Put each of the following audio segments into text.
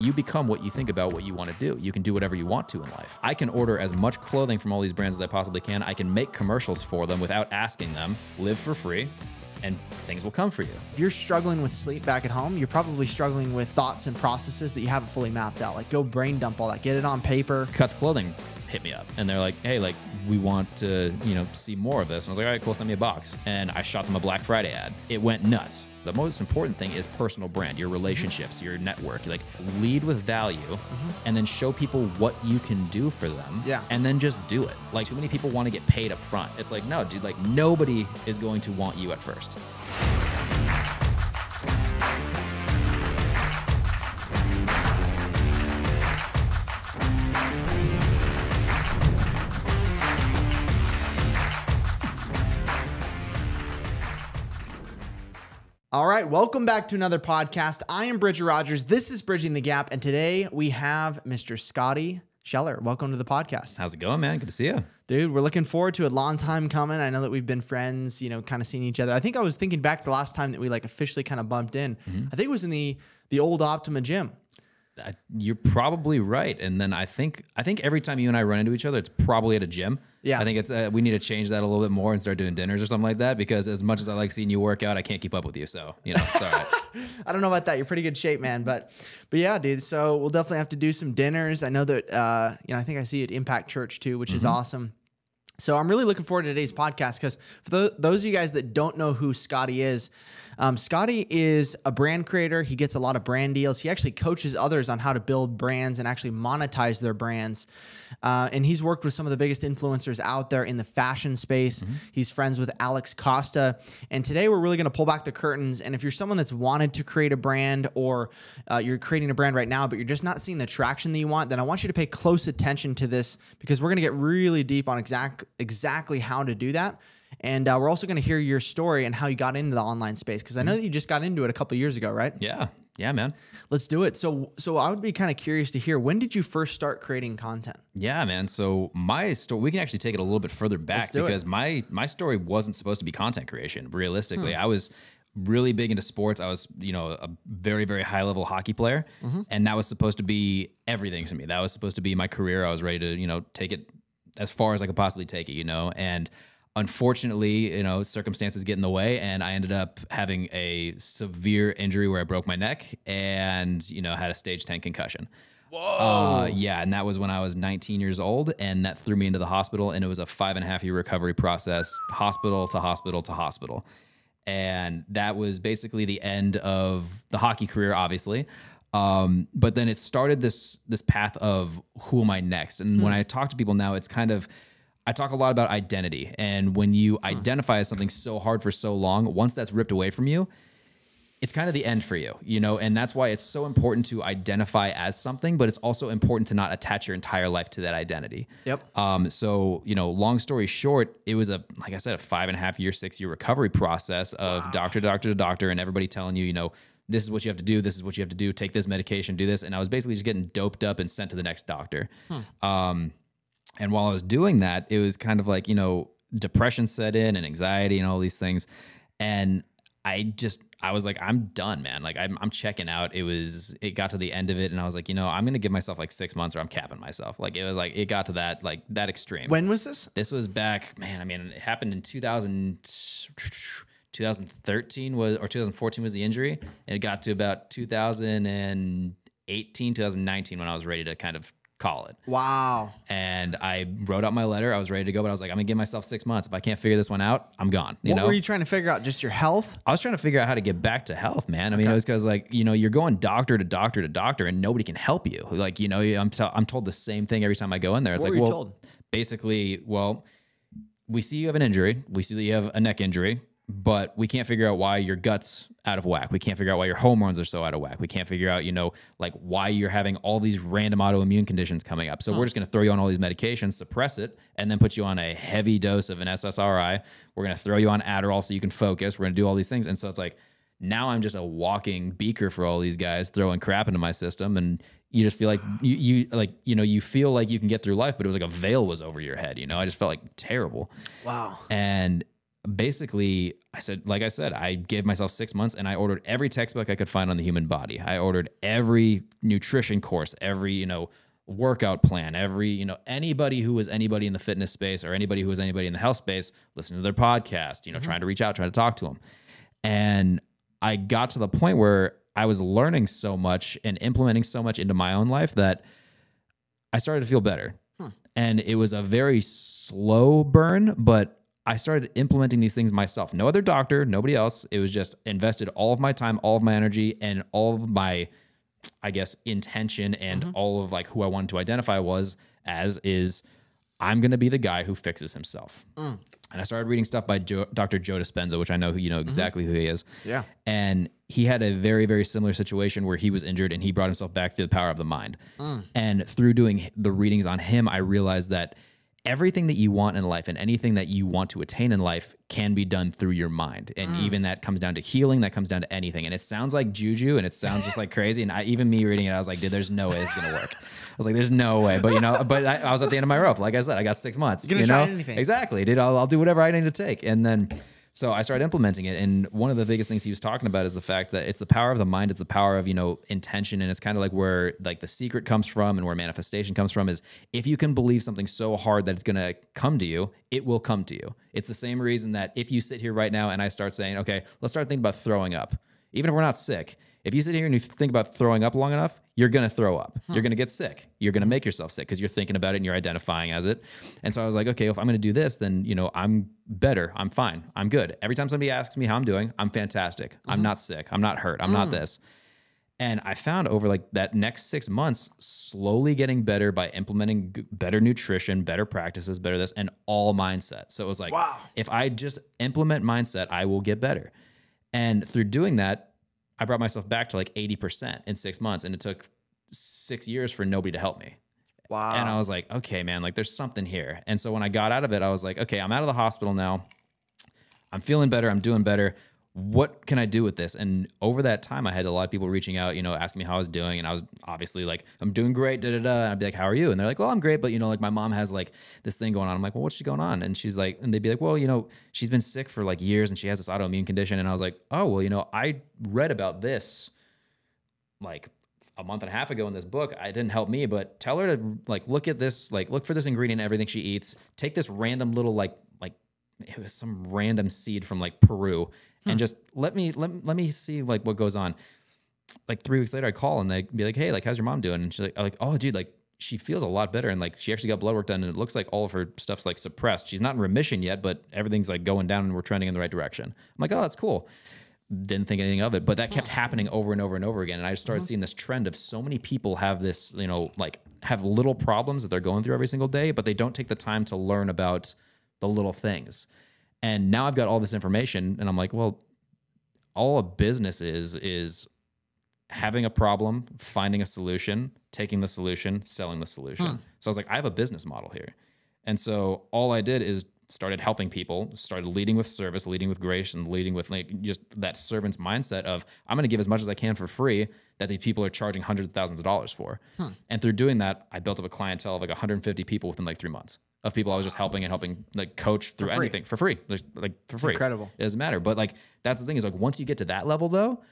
You become what you think about what you want to do. You can do whatever you want to in life. I can order as much clothing from all these brands as I possibly can. I can make commercials for them without asking them, live for free, and things will come for you. If you're struggling with sleep back at home, you're probably struggling with thoughts and processes that you haven't fully mapped out. Like, go brain dump all that, get it on paper. Cuts Clothing hit me up and they're like, hey, like, we want to, see more of this. And I was like, all right, cool, send me a box. And I shot them a Black Friday ad. It went nuts. The most important thing is personal brand, your relationships, your network. Like, lead with value and then show people what you can do for them. Yeah. And then just do it. Like, too many people want to get paid up front. It's like, no, dude, like, nobody is going to want you at first. All right, welcome back to another podcast. I am Bridger Rogers. This is Bridging the Gap, and today we have Mr. Scotty Scheller. Welcome to the podcast. How's it going, man? Good to see you. Dude, we're looking forward to it. Long time coming. I know that we've been friends, kind of seeing each other. I think I was thinking back to the last time that we officially kind of bumped in. I think it was in the old Optima gym. You're probably right. And then I think every time you and I run into each other, it's probably at a gym. Yeah. I think it's we need to change that a little bit more and start doing dinners or something like that, because as much as I like seeing you work out, I can't keep up with you. So, it's all right. I don't know about that. You're pretty good shape, man. But yeah, dude. So we'll definitely have to do some dinners. I know that, I think I see it Impact Church too, which is awesome. So I'm really looking forward to today's podcast because for those of you guys that don't know who Scotty is a brand creator. He gets a lot of brand deals. He actually coaches others on how to build brands and actually monetize their brands. And he's worked with some of the biggest influencers out there in the fashion space. He's friends with Alex Costa. And today we're really going to pull back the curtains. And if you're someone that's wanted to create a brand or you're creating a brand right now, but you're just not seeing the traction that you want, then I want you to pay close attention to this because we're going to get really deep on exactly how to do that. And we're also going to hear your story and how you got into the online space because I know that you just got into it a couple of years ago, right? Yeah, man. Let's do it. So I would be kind of curious to hear, when did you first start creating content? Yeah, man. So my story, we can actually take it a little bit further back because my story wasn't supposed to be content creation. Realistically, I was really big into sports. I was, a very, very high level hockey player, and that was supposed to be everything to me. That was supposed to be my career. I was ready to, take it as far as I could possibly take it, and unfortunately, circumstances get in the way, and I ended up having a severe injury where I broke my neck and, had a stage 10 concussion. Whoa. Yeah. And that was when I was 19 years old, and that threw me into the hospital, and it was a 5.5-year recovery process, hospital to hospital to hospital. And that was basically the end of the hockey career, obviously. But then it started this path of who am I next? And when I talk to people now, it's kind of, I talk a lot about identity. And when you identify as something so hard for so long, once that's ripped away from you, it's kind of the end for you, and that's why it's so important to identify as something, but it's also important to not attach your entire life to that identity. Yep. So, long story short, it was like I said, a 5.5-year, 6-year recovery process of doctor to doctor to doctor, and everybody telling you, this is what you have to do. This is what you have to do. Take this medication, do this. And I was basically just getting doped up and sent to the next doctor. And while I was doing that, it was kind of like, depression set in and anxiety and all these things. And I was like, I'm done, man. Like I'm checking out. It got to the end of it. And I was like, I'm going to give myself like 6 months or I'm capping myself. Like, it got to that extreme. When was this? This was back, man. I mean, it happened in 2013 or 2014 was the injury. And it got to about 2018, 2019 when I was ready to kind of call it. Wow. And I wrote out my letter. I was ready to go, but I was like, I'm gonna give myself 6 months. If I can't figure this one out, I'm gone. What were you trying to figure out? Just your health? I was trying to figure out how to get back to health, man. I mean, it was because you're going doctor to doctor to doctor and nobody can help you. Like, I'm told the same thing every time I go in there. It's what like, were you told? Basically, we see you have an injury. We see that you have a neck injury, but we can't figure out why your gut's out of whack. We can't figure out why your hormones are so out of whack. We can't figure out, why you're having all these random autoimmune conditions coming up. So we're just going to throw you on all these medications, suppress it, and then put you on a heavy dose of an SSRI. We're going to throw you on Adderall so you can focus. We're going to do all these things. And so it's like, now I'm just a walking beaker for all these guys throwing crap into my system. And you just feel like you feel like you can get through life, but it was like a veil was over your head. I just felt like terrible. Wow. And basically like I said, I gave myself 6 months and I ordered every textbook I could find on the human body. I ordered every nutrition course, every, workout plan, every, anybody who was anybody in the fitness space or anybody who was anybody in the health space, listening to their podcast, trying to reach out, trying to talk to them. And I got to the point where I was learning so much and implementing so much into my own life that I started to feel better. And it was a very slow burn, but I started implementing these things myself. No other doctor, nobody else. It was just invested all of my time, all of my energy, and all of my, I guess, intention and all of like who I wanted to identify is I'm going to be the guy who fixes himself. And I started reading stuff by Dr. Joe Dispenza, which I know exactly who he is. Yeah. And he had a very, very similar situation where he was injured and he brought himself back through the power of the mind. And through doing the readings on him, I realized that everything that you want in life and anything that you want to attain in life can be done through your mind. And even that comes down to healing, that comes down to anything. And it sounds like juju and it sounds just like crazy. And even me reading it, I was like, dude, there's no way it's going to work. I was like, there's no way. But, I was at the end of my rope. Like I said, I got 6 months. You're going to try anything. Exactly, dude. I'll do whatever I need to take. And then, so I started implementing it. And one of the biggest things he was talking about is the fact that it's the power of the mind. It's the power of, intention. And it's kind of like where like the secret comes from and where manifestation comes from is if you can believe something so hard that it's going to come to you, it will come to you. It's the same reason that if you sit here right now and I start saying, okay, let's start thinking about throwing up. Even if we're not sick, if you sit here and you think about throwing up long enough, you're going to throw up. You're going to get sick. You're going to make yourself sick because you're thinking about it and you're identifying as it. And so I was like, okay, if I'm going to do this, then, I'm better. I'm fine. I'm good. Every time somebody asks me how I'm doing, I'm fantastic. I'm not sick. I'm not hurt. I'm not this. And I found over like that next 6 months, slowly getting better by implementing better nutrition, better practices, better this, and all mindset. So it was like, wow, if I just implement mindset, I will get better. And through doing that, I brought myself back to like 80% in 6 months, and it took 6 years for nobody to help me. Wow. And I was like, okay, man, like there's something here. And so when I got out of it, I was like, okay, I'm out of the hospital now. I'm feeling better. I'm doing better. What can I do with this? And over that time, I had a lot of people reaching out, asking me how I was doing. And I was obviously like, I'm doing great, And I'd be like, how are you? And they're like, well, I'm great. But, like my mom has like this thing going on. I'm like, well, what's going on? And she's like, and they'd be like, well, she's been sick for like years and she has this autoimmune condition. And I was like, oh, well, I read about this like a month and a half ago in this book. It didn't help me, but tell her to like, look at this, like look for this ingredient in everything she eats. Take this random little, like it was some random seed from like Peru. And just let me see like what goes on. Like 3 weeks later, I call and they'd be like, hey, like, how's your mom doing? And she's like, oh, dude, like she feels a lot better. And like, she actually got blood work done and it looks like all of her stuff's like suppressed. She's not in remission yet, but everything's like going down and we're trending in the right direction. I'm like, oh, that's cool. Didn't think anything of it, but that kept happening over and over and over again. And I just started seeing this trend of so many people have this, like have little problems that they're going through every single day, but they don't take the time to learn about the little things. And now I've got all this information and I'm like, well, all a business is having a problem, finding a solution, taking the solution, selling the solution. So I was like, I have a business model here. And so all I did is started helping people, started leading with service, leading with grace, and leading with like just that servant's mindset of I'm going to give as much as I can for free that these people are charging hundreds of thousands of dollars for. And through doing that, I built up a clientele of like 150 people within like 3 months. Of people I was just helping like coach through anything for free. There's like for free. Incredible. It doesn't matter. But like, that's the thing is like, once you get to that level though,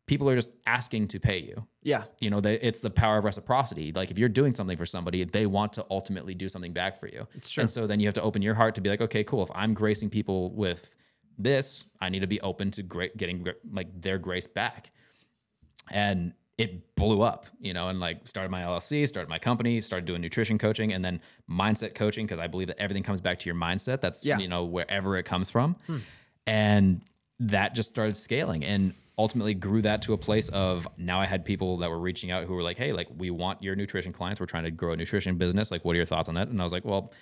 people are just asking to pay you. Yeah. It's the power of reciprocity. Like if you're doing something for somebody, they want to ultimately do something back for you. It's true. And so then you have to open your heart to be like, okay, cool. If I'm gracing people with this, I need to be open to getting like their grace back. And it blew up, and like started my LLC, started my company, started doing nutrition coaching and then mindset coaching. Cause I believe that everything comes back to your mindset. That's, wherever it comes from. And that just started scaling and ultimately grew that to a place of now I had people that were reaching out who were like, hey, like we want your nutrition clients. We're trying to grow a nutrition business. Like, what are your thoughts on that? And I was like, well,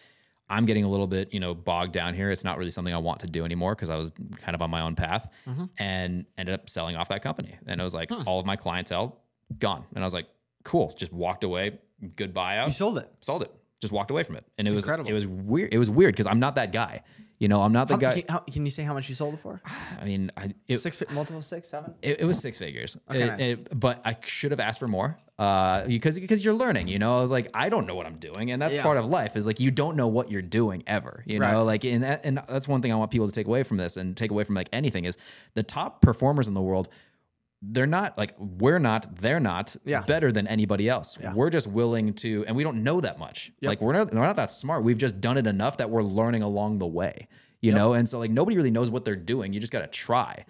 I'm getting a little bit, bogged down here. It's not really something I want to do anymore because I was kind of on my own path and ended up selling off that company. And it was like all of my clientele gone. And I was like, cool, just walked away, good buyout. You sold it. Sold it. Just walked away from it. And it's incredible. It was weird. It was weird because I'm not that guy. You know, I'm not the guy. Can you say how much you sold it for? I mean, multiple 6, 7? It was 6 figures. Okay, nice. But I should have asked for more because you're learning, you know. I was like, I don't know what I'm doing. And that's part of life is like, you don't know what you're doing ever, you know, like, and that's one thing I want people to take away from this and take away from like anything is the top performers in the world. They're not like, they're not better than anybody else. Yeah. We're just willing to, and we don't know that much. Yep. Like we're not that smart. We've just done it enough that we're learning along the way, you know? And so like, nobody really knows what they're doing. You just got to try.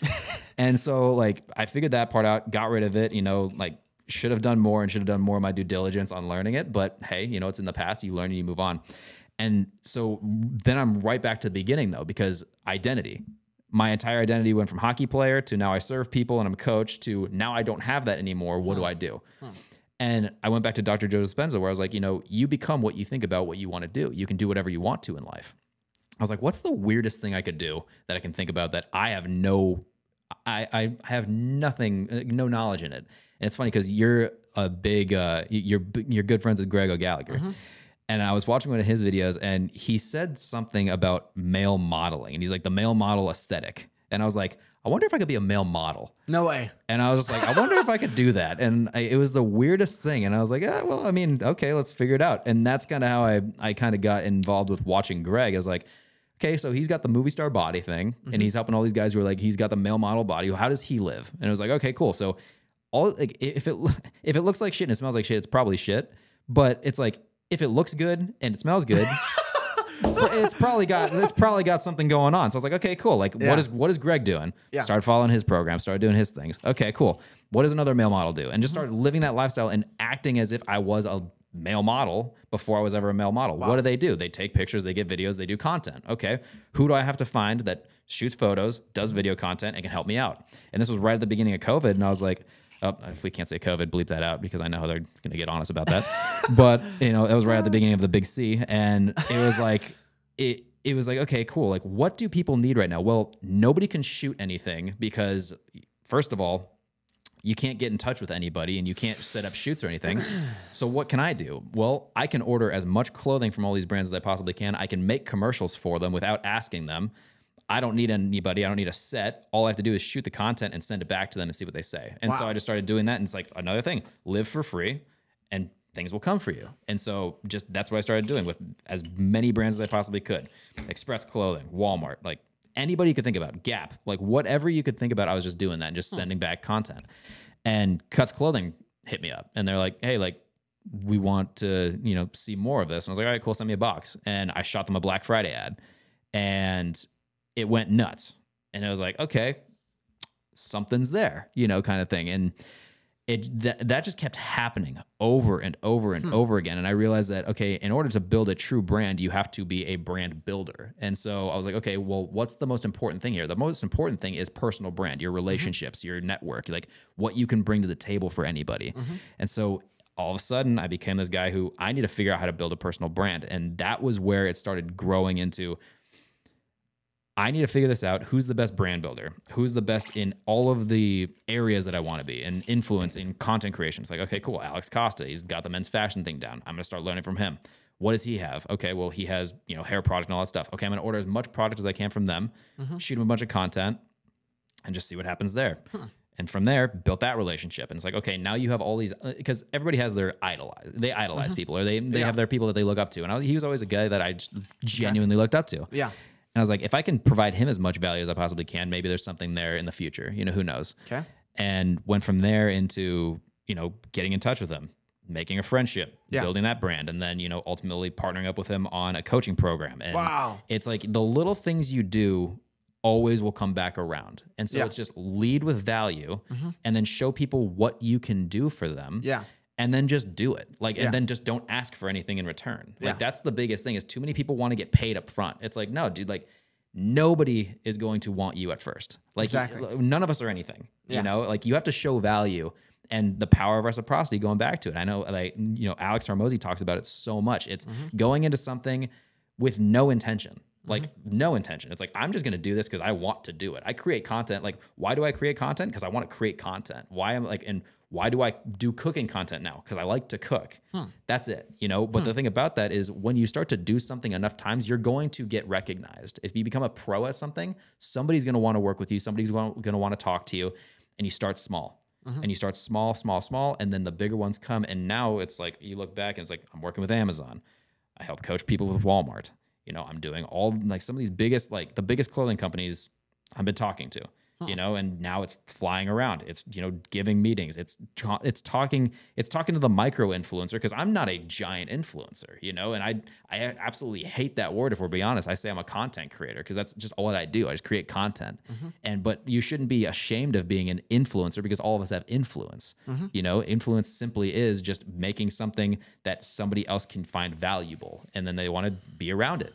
And so like, I figured that part out, got rid of it, you know, like should have done more and should have done more of my due diligence on learning it. But hey, you know, it's in the past, you learn and you move on. And so then I'm right back to the beginning though, because identity. My entire identity went from hockey player to now I serve people and I'm a coach to now I don't have that anymore. What do I do? And I went back to Dr. Joe Dispenza where I was like, you know, you become what you think about what you want to do. You can do whatever you want to in life. I was like, what's the weirdest thing I could do that I can think about that I have I have nothing, no knowledge in it. And it's funny because you're a big, you're good friends with Greg O'Gallagher. And I was watching one of his videos and he said something about male modeling and he's like the male model aesthetic. And I was like, I wonder if I could be a male model. No way. And I was just like, I wonder if I could do that. And it was the weirdest thing. And I was like, well, I mean, okay, let's figure it out. And that's kind of how I kind of got involved with watching Greg. I was like, okay, so he's got the movie star body thing and he's helping all these guys who are like, he's got the male model body. How does he live? And it was like, okay, cool. So all like, if it looks like shit and it smells like shit, it's probably shit. But it's like, if it looks good and it smells good, it's probably got something going on. So I was like, okay, cool. Like, what is Greg doing? Yeah. Started following his program, started doing his things. Okay, cool. What does another male model do? And just started living that lifestyle and acting as if I was a male model before I was ever a male model. Wow. What do? They take pictures, they get videos, they do content. Okay, who do I have to find that shoots photos, does video content, and can help me out? And this was right at the beginning of COVID, and I was like, oh, if we can't say COVID, bleep that out because I know they're going to get on us about that. But, you know, it was right at the beginning of the big C. And it was like, it was like, okay, cool. Like, what do people need right now? Well, nobody can shoot anything because, first of all, you can't get in touch with anybody and you can't set up shoots or anything. So what can I do? Well, I can order as much clothing from all these brands as I possibly can. I can make commercials for them without asking them. I don't need anybody. I don't need a set. All I have to do is shoot the content and send it back to them and see what they say. And so I just started doing that. And it's like another thing, live for free and things will come for you. And so just that's what I started doing with as many brands as I possibly could. Express Clothing, Walmart, like anybody you could think about, Gap, like whatever you could think about. I was just doing that and just sending back content. And Cuts Clothing hit me up and they're like, hey, like we want to, you know, see more of this. And I was like, all right, cool. Send me a box. And I shot them a Black Friday ad and it went nuts. And I was like, okay, something's there, you know, kind of thing. And that just kept happening over and over and over again. And I realized that, okay, in order to build a true brand, you have to be a brand builder. And so I was like, okay, well, what's the most important thing here? The most important thing is personal brand, your relationships, your network, like what you can bring to the table for anybody. And so all of a sudden I became this guy who I need to figure out how to build a personal brand. And that was where it started growing into, I need to figure this out. Who's the best brand builder? Who's the best in all of the areas that I want to be and influence in content creation? It's like, okay, cool. Alex Costa, he's got the men's fashion thing down. I'm going to start learning from him. What does he have? Okay, well, he has, you know, hair product and all that stuff. Okay, I'm going to order as much product as I can from them, shoot him a bunch of content and just see what happens there. And from there, built that relationship. And it's like, okay, now you have all these, because everybody has their they idolize people or they have their people that they look up to. And he was always a guy that I just genuinely looked up to. Yeah. And I was like, if I can provide him as much value as I possibly can, maybe there's something there in the future. You know, who knows? Okay. And went from there into, you know, getting in touch with him, making a friendship, building that brand, and then, you know, ultimately partnering up with him on a coaching program. And it's like the little things you do always will come back around. And so it's just lead with value and then show people what you can do for them. Yeah. And then just do it. Like, and then just don't ask for anything in return. Like, that's the biggest thing is too many people want to get paid up front. It's like, no, dude, like nobody is going to want you at first. Like none of us are anything, you know, like you have to show value and the power of reciprocity going back to it. I know, like, you know, Alex Hormozi talks about it so much. It's going into something with no intention. Like no intention. It's like, I'm just going to do this because I want to do it. I create content. Like, why do I create content? Because I want to create content. Why am like, and Why do I do cooking content now? Because I like to cook. That's it, you know? But the thing about that is when you start to do something enough times, you're going to get recognized. If you become a pro at something, somebody's going to want to work with you. Somebody's going to want to talk to you, and you start small. And you start small, and then the bigger ones come. And now it's like, you look back and it's like, I'm working with Amazon. I help coach people with Walmart. You know, I'm doing all like some of these biggest, like the biggest clothing companies I've been talking to, you know, and now it's flying around. It's, you know, giving meetings. It's talking to the micro influencer, because I'm not a giant influencer, you know, and I absolutely hate that word. If we're being honest, I say I'm a content creator because that's just all that I do. I just create content. But you shouldn't be ashamed of being an influencer, because all of us have influence. You know, influence simply is just making something that somebody else can find valuable, and then they want to be around it.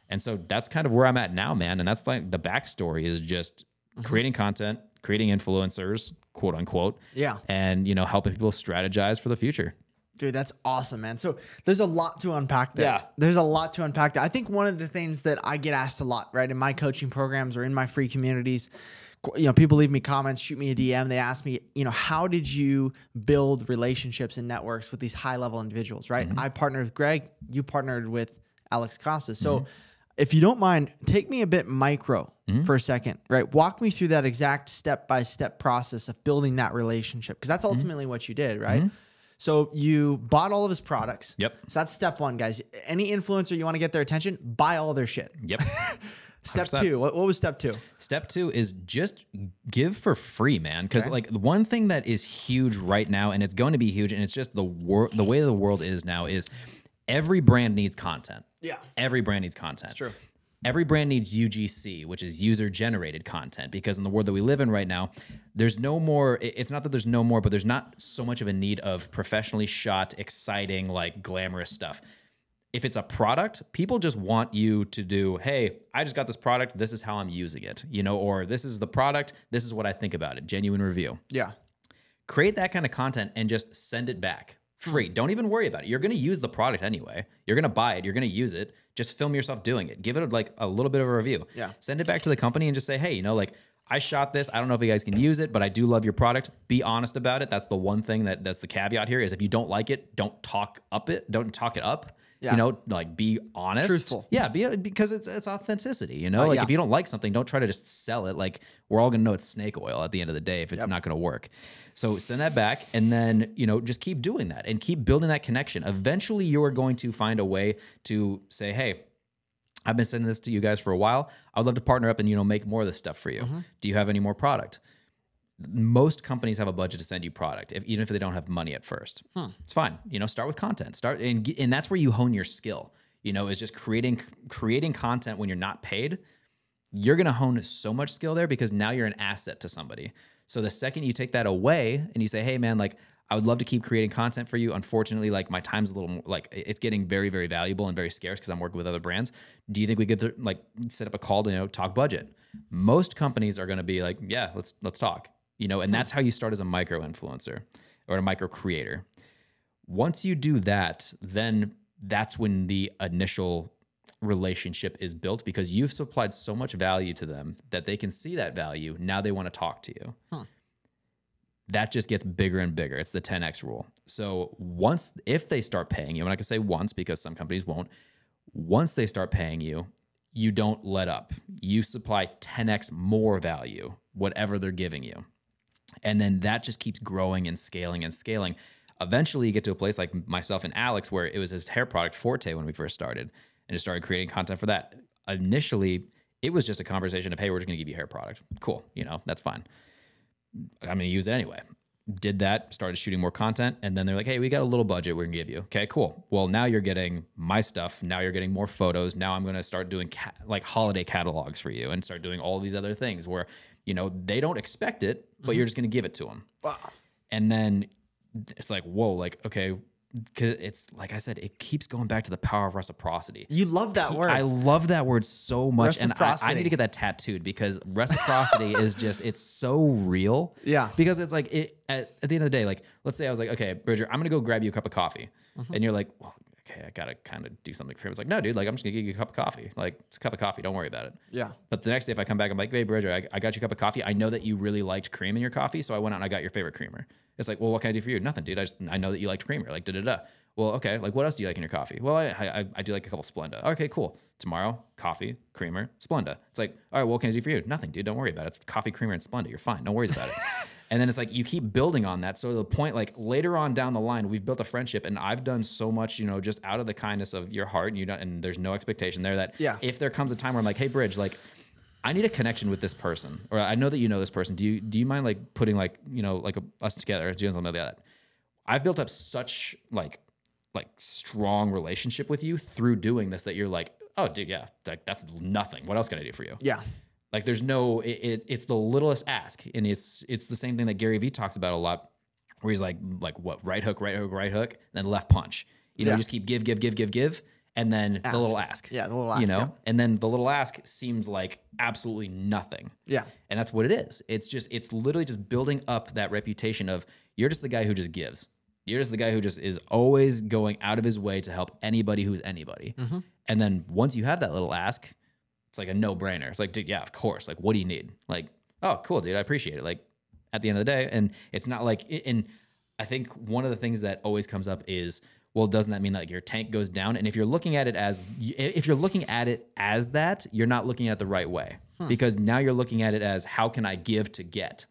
And so that's kind of where I'm at now, man. And that's like the backstory is just creating content, creating influencers, quote unquote. Yeah. And, you know, helping people strategize for the future. Dude, that's awesome, man. So there's a lot to unpack there. Yeah. There's a lot to unpack there. I think one of the things that I get asked a lot, right, in my coaching programs or in my free communities, you know, people leave me comments, shoot me a DM. They ask me, you know, how did you build relationships and networks with these high level individuals, right? I partnered with Greg. You partnered with Alex Costa. So if you don't mind, take me a bit micro for a second, right? Walk me through that exact step-by-step process of building that relationship, because that's ultimately what you did, right? So you bought all of his products. Yep. So that's step one, guys. Any influencer you want to get their attention, buy all their shit. Yep. Step 100%. Two, what was step two? Step two is just give for free, man. Because like the one thing that is huge right now, and it's going to be huge, and it's just the way the world is now, is every brand needs content. Yeah. Every brand needs content. That's true. Every brand needs UGC, which is user-generated content, because in the world that we live in right now, there's no more, it's not that there's no more, but there's not so much of a need of professionally shot, exciting, like glamorous stuff. If it's a product, people just want you to do, hey, I just got this product, this is how I'm using it, you know, or this is the product, this is what I think about it, genuine review. Yeah. Create that kind of content and just send it back. Free. Don't even worry about it. You're going to use the product anyway. You're going to buy it. You're going to use it. Just film yourself doing it. Give it like a little bit of a review. Yeah. Send it back to the company and just say, hey, you know, like I shot this. I don't know if you guys can use it, but I do love your product. Be honest about it. That's the one thing that's the caveat here is if you don't like it, don't talk it up. Yeah. You know, like be honest. Truthful. Yeah, because it's authenticity, you know? Like if you don't like something, don't try to just sell it. Like we're all going to know it's snake oil at the end of the day if it's not going to work. So send that back and then, you know, just keep doing that and keep building that connection. Eventually you are going to find a way to say, hey, I've been sending this to you guys for a while. I would love to partner up and, you know, make more of this stuff for you. Do you have any more product? Most companies have a budget to send you product, even if they don't have money at first. It's fine. You know, start with content. And that's where you hone your skill. You know, is just creating content when you're not paid. You're going to hone so much skill there because now you're an asset to somebody. So the second you take that away and you say, hey man, like I would love to keep creating content for you. Unfortunately, like my time's a little more, like it's getting very, very valuable and very scarce because I'm working with other brands. Do you think we could like set up a call to, you know, talk budget? Most companies are going to be like, yeah, let's talk, you know, and that's how you start as a micro influencer or a micro creator. Once you do that, then that's when the initial relationship is built because you've supplied so much value to them that they can see that value. Now they want to talk to you. That just gets bigger and bigger. It's the 10X rule. So if they start paying you, I'm not gonna say once because some companies won't. Once they start paying you, you don't let up. You supply 10X more value, whatever they're giving you. And then that just keeps growing and scaling and scaling. Eventually you get to a place like myself and Alex where it was his hair product Forte when we first started. And just started creating content for that. Initially, it was just a conversation of, hey, we're just going to give you a hair product. Cool. You know, that's fine. I'm going to use it anyway. Did that, started shooting more content. And then they're like, hey, we got a little budget we're going to give you. Okay, cool. Well, now you're getting my stuff. Now you're getting more photos. Now I'm going to start doing like holiday catalogs for you and start doing all these other things where, you know, they don't expect it, but you're just going to give it to them. Wow. And then it's like, whoa, like, okay, because it's like I said, it keeps going back to the power of reciprocity. You love that word. I love that word so much. And I need to get that tattooed because reciprocity is just, it's so real. Yeah. Because it's like, at the end of the day, like, let's say I was like, okay, Bridger, I'm going to go grab you a cup of coffee. And you're like, well, okay, I got to kind of do something for him. It's like, no, dude, like, I'm just gonna give you a cup of coffee. Like, it's a cup of coffee. Don't worry about it. Yeah. But the next day, if I come back, I'm like, hey, Bridger, I got you a cup of coffee. I know that you really liked cream in your coffee. So I went out and I got your favorite creamer. It's like, well, what can I do for you? Nothing, dude. I know that you liked creamer. Like, da-da-da. Well, okay. Like, what else do you like in your coffee? Well, I do like a couple Splenda. Okay, cool. Tomorrow, coffee, creamer, Splenda. It's like, all right, well, what can I do for you? Nothing, dude. Don't worry about it. It's coffee, creamer, and Splenda. You're fine. No worries about it. And then it's like, you keep building on that. So to the point, like later on down the line, we've built a friendship, and I've done so much, you know, just out of the kindness of your heart, and there's no expectation there that if there comes a time where I'm like, hey, Bridge, like, I need a connection with this person, or I know that you know this person. Do you mind like putting like, you know, like us together, doing something like that? I've built up such like strong relationship with you through doing this that you're like, oh, dude, yeah, like that's nothing. What else can I do for you? Yeah. Like there's no, it's the littlest ask. And it's the same thing that Gary Vee talks about a lot, where he's like what, right hook, and then left punch. You know, you just keep give, and then the little ask. Yeah, the little ask. You know, and then the little ask seems like absolutely nothing. Yeah. And that's what it is. It's literally just building up that reputation of you're just the guy who just gives. You're just the guy who just is always going out of his way to help anybody who's anybody. Mm-hmm. And then once you have that little ask, it's like a no-brainer. It's like, dude, yeah, of course. Like, what do you need? Like, oh, cool, dude, I appreciate it. Like, at the end of the day, and it's not like, and I think one of the things that always comes up is, well, doesn't that mean that like your tank goes down? And if you're looking at it as that, you're not looking at it the right way, because now you're looking at it as, how can I give to get?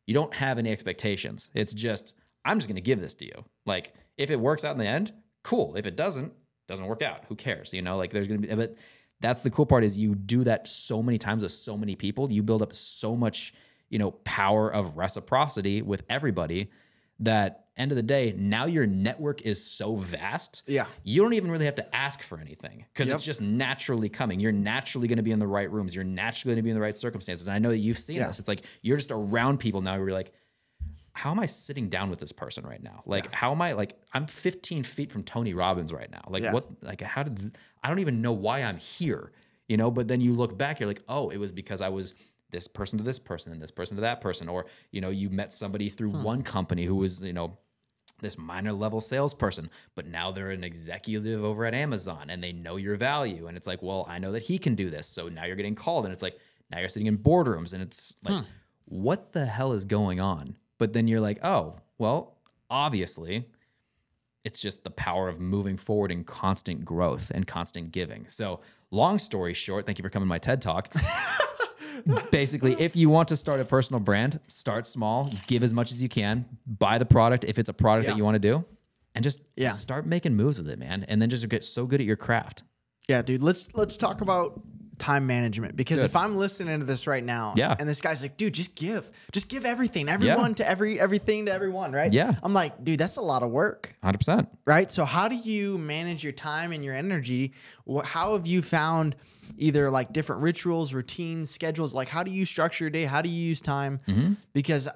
You don't have any expectations. It's just, I'm just going to give this to you. Like, if it works out in the end, cool. If it doesn't work out, who cares? You know, like there's going to be, but that's the cool part, is you do that so many times with so many people. You build up so much, you know, power of reciprocity with everybody, that end of the day, now your network is so vast. Yeah. You don't even really have to ask for anything, because it's just naturally coming. You're naturally going to be in the right rooms. You're naturally going to be in the right circumstances. And I know that you've seen this. It's like, you're just around people now where you're like, how am I sitting down with this person right now? Like, how am I, like, I'm 15 feet from Tony Robbins right now. Like, what, like, I don't even know why I'm here, you know? But then you look back, you're like, oh, it was because I was this person to this person and this person to that person. Or, you know, you met somebody through one company who was, you know, this minor level salesperson, but now they're an executive over at Amazon and they know your value. And it's like, well, I know that he can do this. So now you're getting called, and it's like, now you're sitting in boardrooms, and it's like, what the hell is going on? But then you're like, oh, well, obviously, it's just the power of moving forward and constant growth and constant giving. So long story short, thank you for coming to my TED Talk. Basically, if you want to start a personal brand, start small, give as much as you can, buy the product if it's a product that you want to do, and just start making moves with it, man. And then just get so good at your craft. Yeah, dude, let's talk about time management, because if I'm listening to this right now, and this guy's like, dude, just give everything, everyone to everything to everyone, right? Yeah. I'm like, dude, that's a lot of work. 100%. Right? So how do you manage your time and your energy? How have you found either like different rituals, routines, schedules? Like, how do you structure your day? How do you use time? Because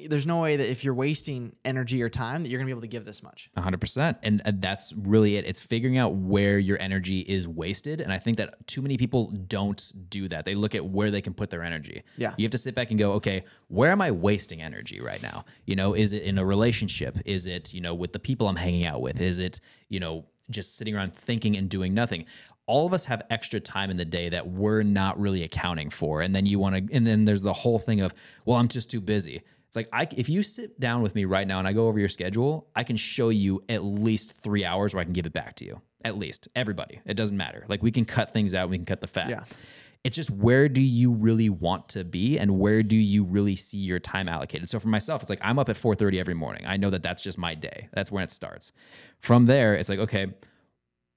there's no way that if you're wasting energy or time that you're gonna be able to give this much. 100%. And that's really it. It's figuring out where your energy is wasted. And I think that too many people don't do that. They look at where they can put their energy. Yeah. You have to sit back and go, okay, where am I wasting energy right now? You know, is it in a relationship? Is it, you know, with the people I'm hanging out with? Is it, you know, just sitting around thinking and doing nothing? All of us have extra time in the day that we're not really accounting for. And then and then there's the whole thing of, well, I'm just too busy. It's like, if you sit down with me right now and I go over your schedule, I can show you at least 3 hours where I can give it back to you. At least. Everybody. It doesn't matter. Like, we can cut things out. We can cut the fat. Yeah. It's just, where do you really want to be, and where do you really see your time allocated? So for myself, it's like, I'm up at 4:30 every morning. I know that that's just my day. That's when it starts. From there, it's like, okay,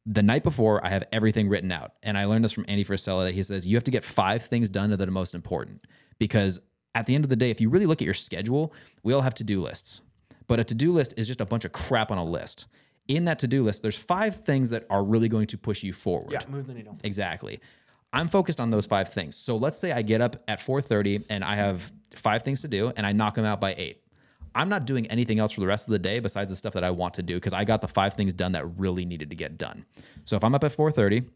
the night before, I have everything written out. And I learned this from Andy Frisella, that he says, you have to get 5 things done that are most important. Because at the end of the day, if you really look at your schedule, we all have to-do lists. But a to-do list is just a bunch of crap on a list. In that to-do list, there's 5 things that are really going to push you forward. Yeah, move the needle. Exactly. I'm focused on those 5 things. So let's say I get up at 4:30 and I have 5 things to do, and I knock them out by 8. I'm not doing anything else for the rest of the day besides the stuff that I want to do, because I got the 5 things done that really needed to get done. So if I'm up at 4:30,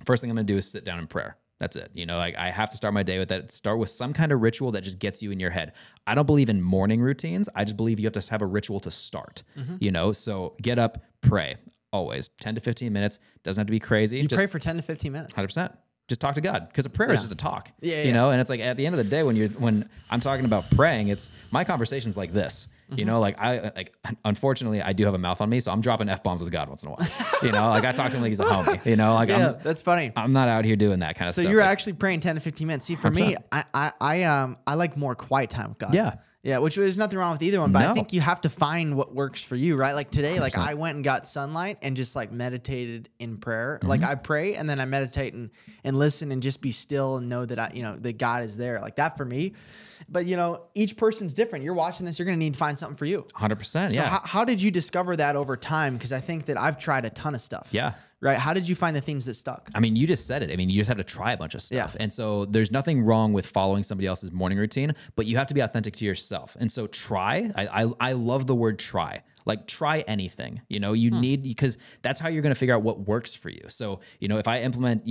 first thing I'm going to do is sit down in prayer. That's it. You know, like, I have to start my day with that. Start with some kind of ritual that just gets you in your head. I don't believe in morning routines. I just believe you have to have a ritual to start, you know? So get up, pray. always 10 to 15 minutes. Doesn't have to be crazy. You pray for 10 to 15 minutes. 100%. Just talk to God, because a prayer is just a talk. Yeah, you know, and it's like at the end of the day, when I'm talking about praying, it's my conversations like this. You know, like unfortunately, I do have a mouth on me, so I'm dropping F-bombs with God once in a while. You know, like I talk to him like he's a homie. You know, like that's funny. I'm not out here doing that kind of stuff. So you're actually praying 10 to 15 minutes. See, for 100%. Me, I like more quiet time with God. Yeah. Yeah, which there's nothing wrong with either one, but I think you have to find what works for you, right? Like today, 100%. Like I went and got sunlight and just like meditated in prayer. Like I pray and then I meditate and listen and just be still and know that that God is there. Like that for me. But each person's different. You're watching this, you're going to need to find something for you. 100%. So yeah. How did you discover that over time? Because I think that I've tried a ton of stuff. Yeah. Right. How did you find the things that stuck? I mean, you just said it. I mean, you just have to try a bunch of stuff. Yeah. And so there's nothing wrong with following somebody else's morning routine, but you have to be authentic to yourself. And so try. I love the word try. Like try anything. You need, because that's how you're going to figure out what works for you. So, if I implement,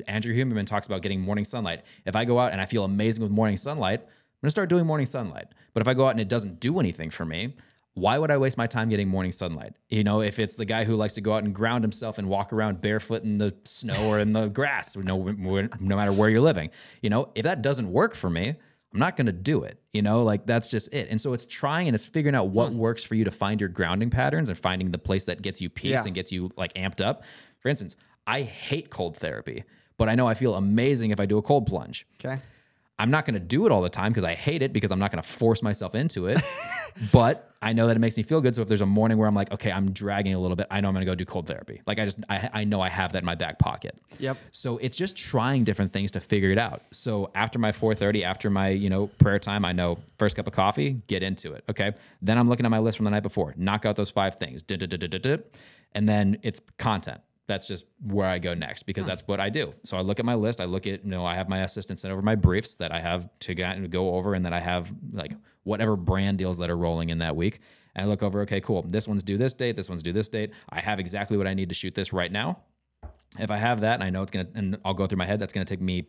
Andrew Huberman talks about getting morning sunlight. If I go out and I feel amazing with morning sunlight, I'm going to start doing morning sunlight. But if I go out and it doesn't do anything for me, why would I waste my time getting morning sunlight? If it's the guy who likes to go out and ground himself and walk around barefoot in the snow or in the grass, no matter where you're living, if that doesn't work for me, I'm not going to do it. Like that's just it. And so it's trying and it's figuring out what works for you to find your grounding patterns and finding the place that gets you peace and gets you like amped up. For instance, I hate cold therapy, but I know I feel amazing if I do a cold plunge. Okay. I'm not going to do it all the time because I hate it, because I'm not going to force myself into it. But I know that it makes me feel good. So if there's a morning where I'm like, okay, I'm dragging a little bit, I know I'm going to go do cold therapy. Like I know I have that in my back pocket. Yep. So it's just trying different things to figure it out. So after my 4:30, after my, prayer time, I know first cup of coffee, get into it. Okay. Then I'm looking at my list from the night before, knock out those 5 things. And then it's content. That's just where I go next, because that's what I do. So I look at my list. I look at, I have my assistant send over my briefs that I have to go over, and then I have like whatever brand deals that are rolling in that week. And I look over, okay, cool. This one's due this date. This one's due this date. I have exactly what I need to shoot this right now. If I have that and I know and I'll go through my head, that's going to take me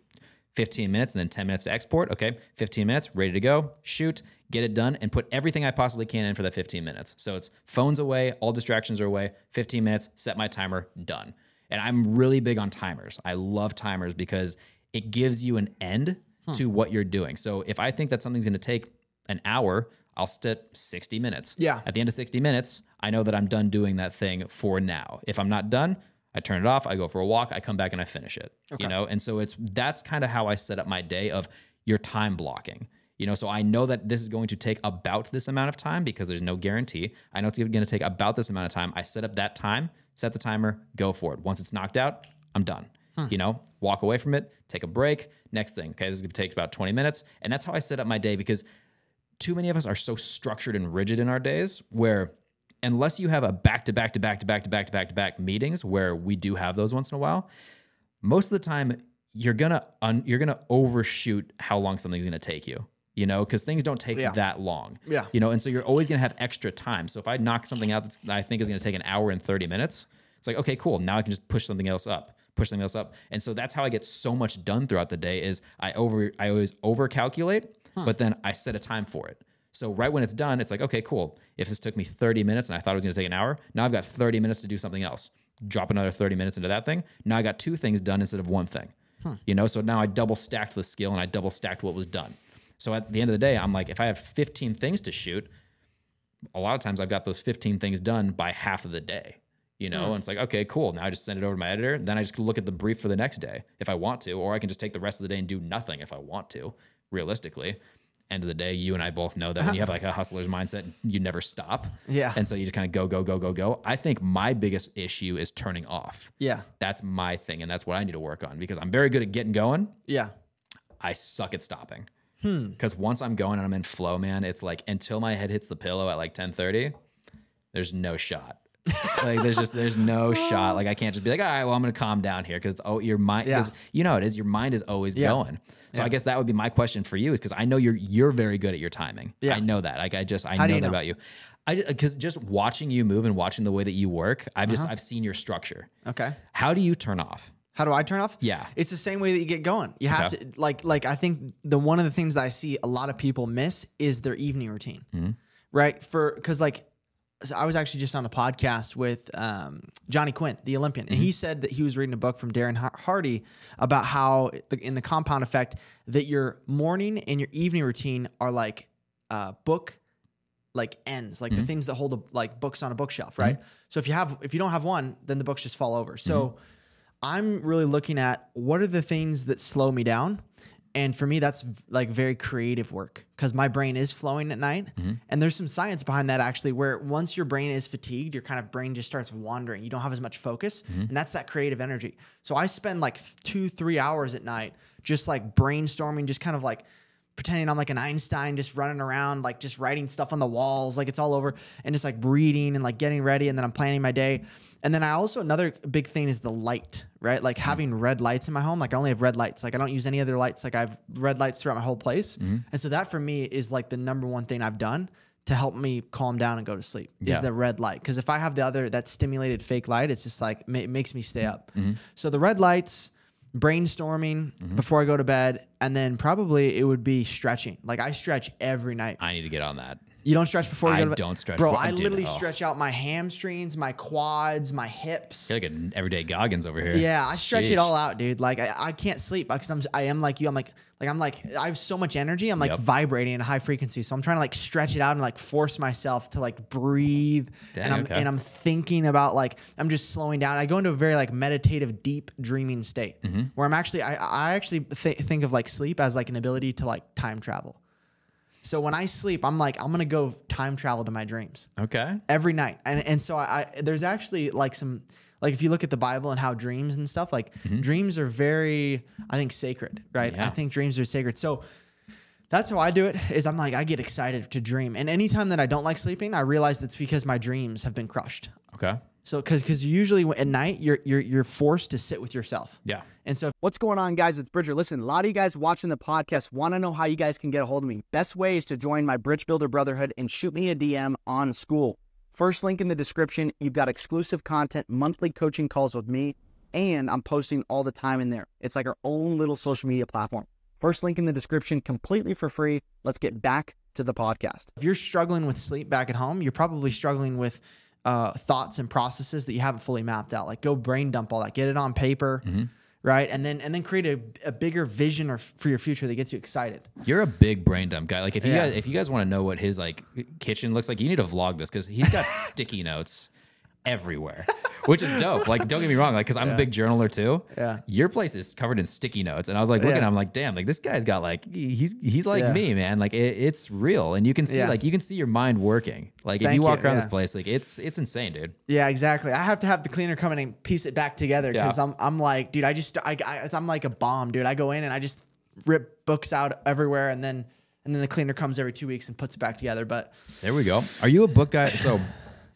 15 minutes and then 10 minutes to export. Okay, 15 minutes, ready to go, shoot, get it done, and put everything I possibly can in for that 15 minutes. So it's phones away, all distractions are away, 15 minutes, set my timer, done. And I'm really big on timers. I love timers because it gives you an end to what you're doing. So if I think that something's going to take an hour, I'll set 60 minutes. Yeah. At the end of 60 minutes, I know that I'm done doing that thing for now. If I'm not done, I turn it off, I go for a walk, I come back and I finish it. Okay. And so that's kind of how I set up my day of your time blocking. So I know that this is going to take about this amount of time because there's no guarantee. I know it's going to take about this amount of time. I set up that time, set the timer, go for it. Once it's knocked out, I'm done. Walk away from it, take a break, next thing. Okay, this is going to take about 20 minutes. And that's how I set up my day, because too many of us are so structured and rigid in our days where unless you have a back-to-back meetings, where we do have those once in a while, most of the time you're gonna overshoot how long something's gonna take you. Because things don't take that long. Yeah. And so you're always gonna have extra time. So if I knock something out that I think is gonna take an hour and 30 minutes, it's like, okay, cool. Now I can just push something else up. And so that's how I get so much done throughout the day. Is I always over calculate, but then I set a time for it. So right when it's done, it's like, okay, cool. If this took me 30 minutes and I thought it was going to take an hour, now I've got 30 minutes to do something else. Drop another 30 minutes into that thing. Now I got 2 things done instead of 1 thing. So now I double stacked the skill and I double stacked what was done. So at the end of the day, I'm like, if I have 15 things to shoot, a lot of times I've got those 15 things done by half of the day. And it's like, okay, cool. Now I just send it over to my editor. Then I just look at the brief for the next day if I want to, or I can just take the rest of the day and do nothing if I want to, realistically. End of the day, you and I both know that when you have like a hustler's mindset, you never stop. Yeah. And so you just kind of go. I think my biggest issue is turning off. Yeah. That's my thing. And that's what I need to work on, because I'm very good at getting going. Yeah. I suck at stopping. Because once I'm going and I'm in flow, man, it's like until my head hits the pillow at like 10:30, there's no shot. Like there's no shot. Like I can't just be like, all right, well, I'm going to calm down here, because your mind, because it is, your mind is always going. So I guess that would be my question for you, is because I know you're very good at your timing. Yeah. I know that. Like I know that about you. Because just watching you move and watching the way that you work, I've seen your structure. Okay. How do you turn off? How do I turn off? Yeah. It's the same way that you get going. You have to like I think one of the things that I see a lot of people miss is their evening routine. Right? Because like So I was actually just on a podcast with Johnny Quinn, the Olympian, and he said that he was reading a book from Darren Hardy about how in the compound effect that your morning and your evening routine are like book like ends, like the things that hold like books on a bookshelf, right? So if you don't have one, then the books just fall over. So I'm really looking at what are the things that slow me down. And for me, that's like very creative work because my brain is flowing at night. And there's some science behind that actually, where once your brain is fatigued, your kind of brain just starts wandering. You don't have as much focus. And that's that creative energy. So I spend like 2-3 hours at night just like brainstorming, just kind of like pretending I'm like an Einstein, just running around, like just writing stuff on the walls, like it's all over, and just like reading and like getting ready. And then I'm planning my day. And then I also, another big thing is the light, right? Like having red lights in my home. Like I only have red lights. Like I don't use any other lights. Like I have red lights throughout my whole place. And so that for me is like the number one thing I've done to help me calm down and go to sleep is the red light. Because if I have that stimulated fake light, it's just like, it makes me stay up. So the red lights, brainstorming before I go to bed, and then probably it would be stretching. Like I stretch every night. I need to get on that. You don't stretch before you go to bed? I don't stretch. Bro, I literally stretch out my hamstrings, my quads, my hips. You're like an everyday Goggins over here. Yeah, I stretch it all out, dude. Like I can't sleep because I am like you. I have so much energy. I'm like vibrating at a high frequency. So I'm trying to like stretch it out and like force myself to like breathe. And I'm thinking about like, I'm just slowing down. I go into a very like meditative, deep dreaming state where I'm actually, I actually think of like sleep as like an ability to like time travel. So when I sleep, I'm like, I'm going to go time travel to my dreams. Okay. Every night. And so there's actually like some, like if you look at the Bible and how dreams and stuff, like dreams are very, I think, sacred, right? Yeah. I think dreams are sacred. So that's how I do it is I'm like, I get excited to dream. And anytime that I don't like sleeping, I realize it's because my dreams have been crushed. Okay. So because usually at night you're forced to sit with yourself. Yeah. And so what's going on, guys? It's Bridger. Listen, a lot of you guys watching the podcast want to know how you guys can get a hold of me. Best way is to join my Bridge Builder Brotherhood and shoot me a DM on school. First link in the description. You've got exclusive content, monthly coaching calls with me, and I'm posting all the time in there. It's like our own little social media platform. First link in the description, completely for free. Let's get back to the podcast. If you're struggling with sleep back at home, you're probably struggling with thoughts and processes that you haven't fully mapped out. Like go brain dump all that, get it on paper, right? And then create a bigger vision for your future that gets you excited. You're a big brain dump guy. Like if you guys want to know what his like kitchen looks like, you need to vlog this because he's got sticky notes everywhere, which is dope. Like, don't get me wrong. Like, cause I'm a big journaler too. Yeah. Your place is covered in sticky notes. And I was like, looking at him like, damn, like this guy's got like, he's like me, man. Like it's real. And you can see, like, you can see your mind working. Like if you walk around this place, like it's insane, dude. Yeah, exactly. I have to have the cleaner come in and piece it back together. Cause I'm like, dude, I'm like a bomb, dude. I go in and I just rip books out everywhere. And then the cleaner comes every 2 weeks and puts it back together. But there we go. Are you a book guy? So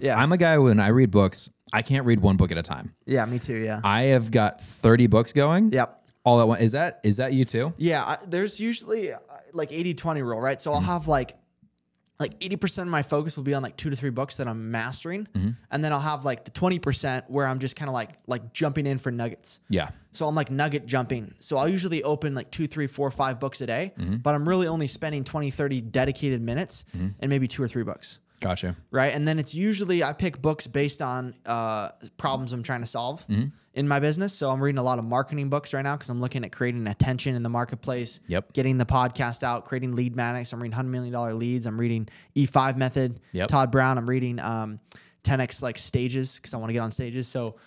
yeah, I'm a guy when I read books, I can't read one book at a time. Yeah, me too. Yeah. I have got 30 books going. Yep. All at once. Is that you too? Yeah. There's usually like 80-20 rule, right? So I'll have like 80% of my focus will be on like 2 to 3 books that I'm mastering. And then I'll have like the 20% where I'm just kind of like jumping in for nuggets. Yeah. So I'm like nugget jumping. So I'll usually open like 2, 3, 4, 5 books a day, but I'm really only spending 20, 30 dedicated minutes and maybe 2 or 3 books. Gotcha. Right. And then it's usually I pick books based on problems I'm trying to solve in my business. So I'm reading a lot of marketing books right now because I'm looking at creating attention in the marketplace. Yep. Getting the podcast out, creating lead magnets. I'm reading $100 million leads. I'm reading E5 method. Yep. Todd Brown. I'm reading 10x like stages because I want to get on stages. So